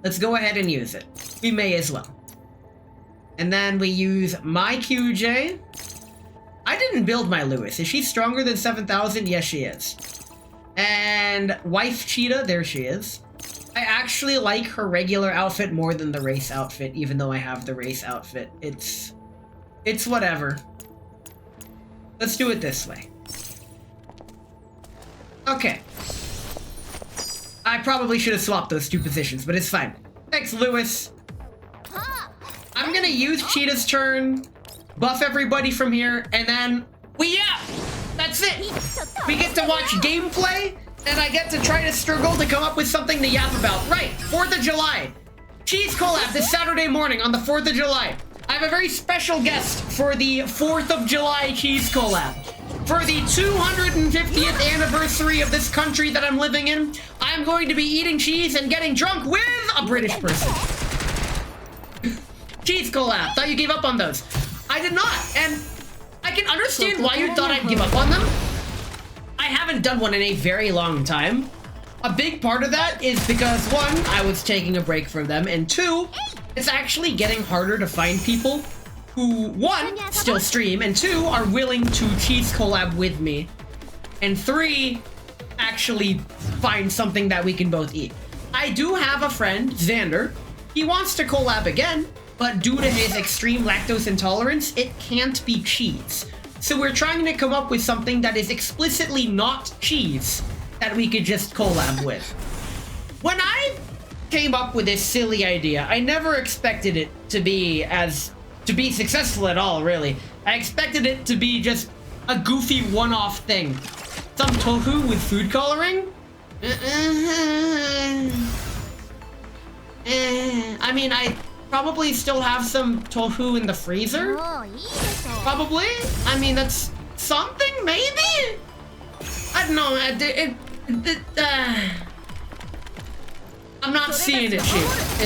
Let's go ahead and use it. We may as well. And then we use my QJ. I didn't build my Lewis. Is she stronger than 7,000? Yes, she is. And wife Cheetah, there she is. I actually like her regular outfit more than the race outfit, even though I have the race outfit. It's whatever. Let's do it this way. Okay. I probably should have swapped those two positions, but it's fine. Thanks, Lewis. I'm gonna use Cheetah's turn, buff everybody from here, and then we yap! That's it! We get to watch gameplay, and I get to try to struggle to come up with something to yap about. Right, 4th of July. Cheese collab this Saturday morning on the 4th of July. I have a very special guest for the 4th of July cheese collab. For the 250th anniversary of this country that I'm living in, I'm going to be eating cheese and getting drunk with a British person. Cheese collab. Thought you gave up on those. I did not, and I can understand why you thought I'd give up on them. I haven't done one in a very long time. A big part of that is because, one, I was taking a break from them, and two, it's actually getting harder to find people who, one, still stream, and two, are willing to cheese collab with me, and three, actually find something that we can both eat. I do have a friend, Xander. He wants to collab again, but due to his extreme lactose intolerance, it can't be cheese. So we're trying to come up with something that is explicitly not cheese that we could just collab with. When I came up with this silly idea, I never expected it to be successful at all, really. I expected it to be just a goofy one-off thing. Some tofu with food coloring? I mean, I probably still have some tofu in the freezer. Probably. I mean, that's something, maybe? I don't know. I'm not seeing it, Chief.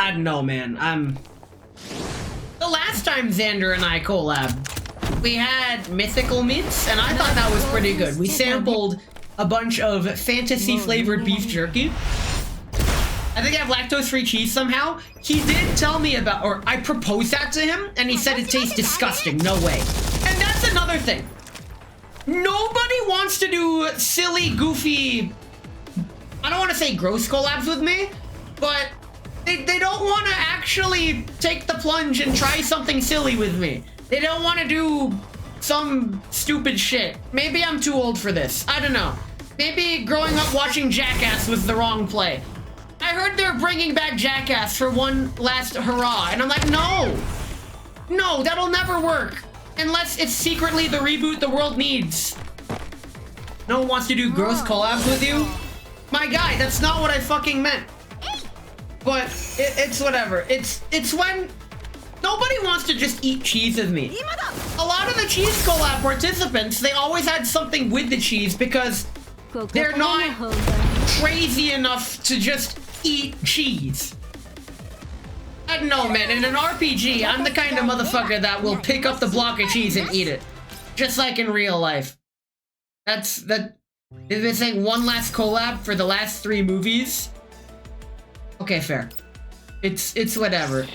I don't know, man. The last time Xander and I collabed, we had mythical meats, and I thought that was pretty good. We sampled a bunch of fantasy-flavored beef jerky. I think I have lactose-free cheese somehow. He did tell me about, or I proposed that to him, and he said it tastes disgusting. No way. And that's another thing. Nobody wants to do silly, goofy, I don't want to say gross collabs with me, but they don't want to actually take the plunge and try something silly with me. They don't want to do some stupid shit. Maybe I'm too old for this. I don't know. Maybe growing up watching Jackass was the wrong play. I heard they're bringing back Jackass for one last hurrah, and I'm like, no! No, that'll never work. Unless it's secretly the reboot the world needs. No one wants to do gross collabs with you? My guy, that's not what I fucking meant. But it's whatever. It's when nobody wants to just eat cheese with me. A lot of the cheese collab participants, they always had something with the cheese because they're not crazy enough to just eat cheese. I don't know, man. In an RPG, I'm the kind of motherfucker that will pick up the block of cheese and eat it. Just like in real life. If they're saying one last collab for the last 3 movies, okay, fair. It's whatever.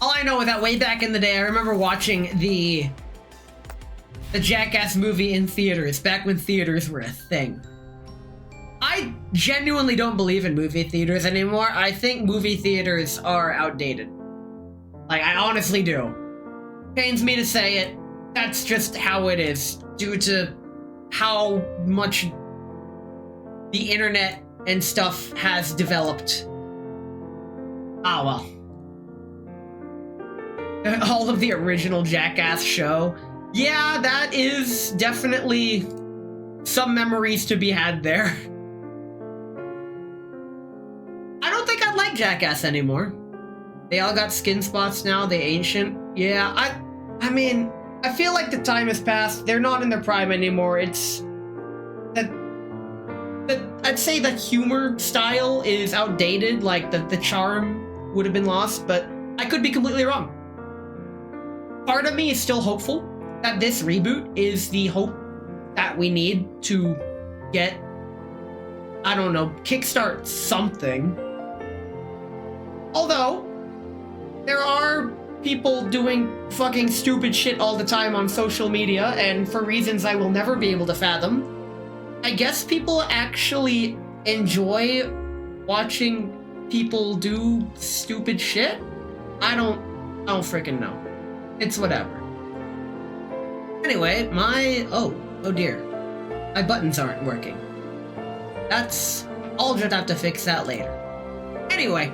All I know is that way back in the day, I remember watching the Jackass movie in theaters, back when theaters were a thing. I genuinely don't believe in movie theaters anymore. I think movie theaters are outdated. Like, I honestly do. Pains me to say it. That's just how it is, due to how much the internet and stuff has developed. Ah, well. All of the original Jackass show. Yeah, that is definitely some memories to be had there. I don't think I'd like Jackass anymore. They all got skin spots now, they ancient. Yeah, I mean, I feel like the time has passed. They're not in their prime anymore. It's that I'd say the humor style is outdated, like the charm would have been lost, but I could be completely wrong. Part of me is still hopeful that this reboot is the hope that we need to get, I don't know, kickstart something. Although, there are people doing fucking stupid shit all the time on social media, and for reasons I will never be able to fathom, I guess people actually enjoy watching people do stupid shit? I don't freaking know. It's whatever. Anyway, oh dear. My buttons aren't working. I'll just have to fix that later. Anyway,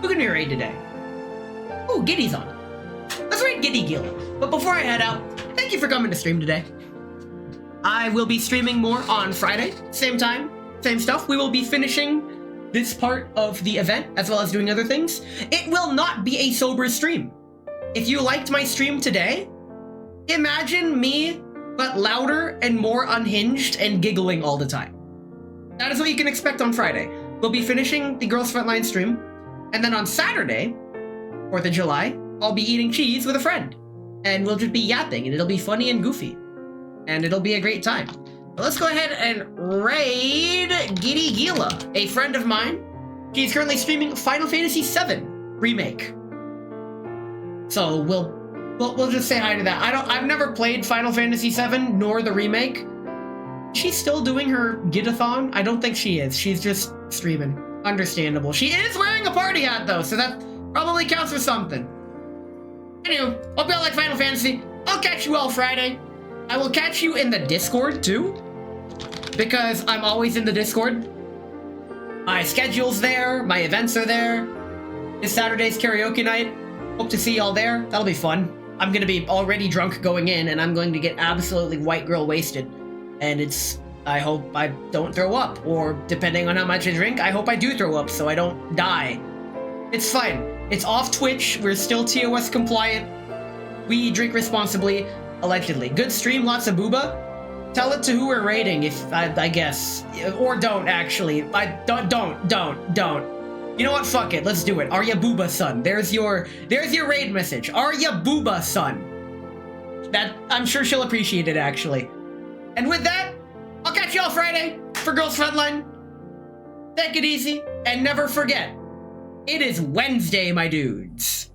who can we raid today? Oh, Giddy's on. Let's raid Giddy Gila. But before I head out, thank you for coming to stream today. I will be streaming more on Friday, same time, same stuff. We will be finishing this part of the event, as well as doing other things. It will not be a sober stream. If you liked my stream today, imagine me, but louder and more unhinged and giggling all the time. That is what you can expect on Friday. We'll be finishing the Girls Frontline stream, and then on Saturday, 4th of July, I'll be eating cheese with a friend. And we'll just be yapping, and it'll be funny and goofy. And it'll be a great time. But let's go ahead and raid Giddy Gila, a friend of mine. She's currently streaming Final Fantasy VII Remake. So we'll just say hi to that. I've never played Final Fantasy VII, nor the remake. She's still doing her Gidathon? I don't think she is. She's just streaming. Understandable. She is wearing a party hat, though, so that probably counts for something. Anyway, hope y'all like Final Fantasy. I'll catch you all Friday. I will catch you in the Discord, too, because I'm always in the Discord. My schedule's there. My events are there. This Saturday's karaoke night. Hope to see y'all there. That'll be fun. I'm gonna be already drunk going in, and I'm going to get absolutely white girl wasted. And I hope I don't throw up, or depending on how much I drink, I hope I do throw up so I don't die. It's fine. It's off Twitch. We're still TOS compliant. We drink responsibly, allegedly. Good stream, lots of booba. Tell it to who we're raiding, if I guess. Or don't, actually. Don't. You know what? Fuck it. Let's do it. Arya Booba son. There's your raid message. Arya Booba son. That I'm sure she'll appreciate it actually. And with that, I'll catch y'all Friday for Girls Frontline. Take it easy and never forget, it is Wednesday, my dudes.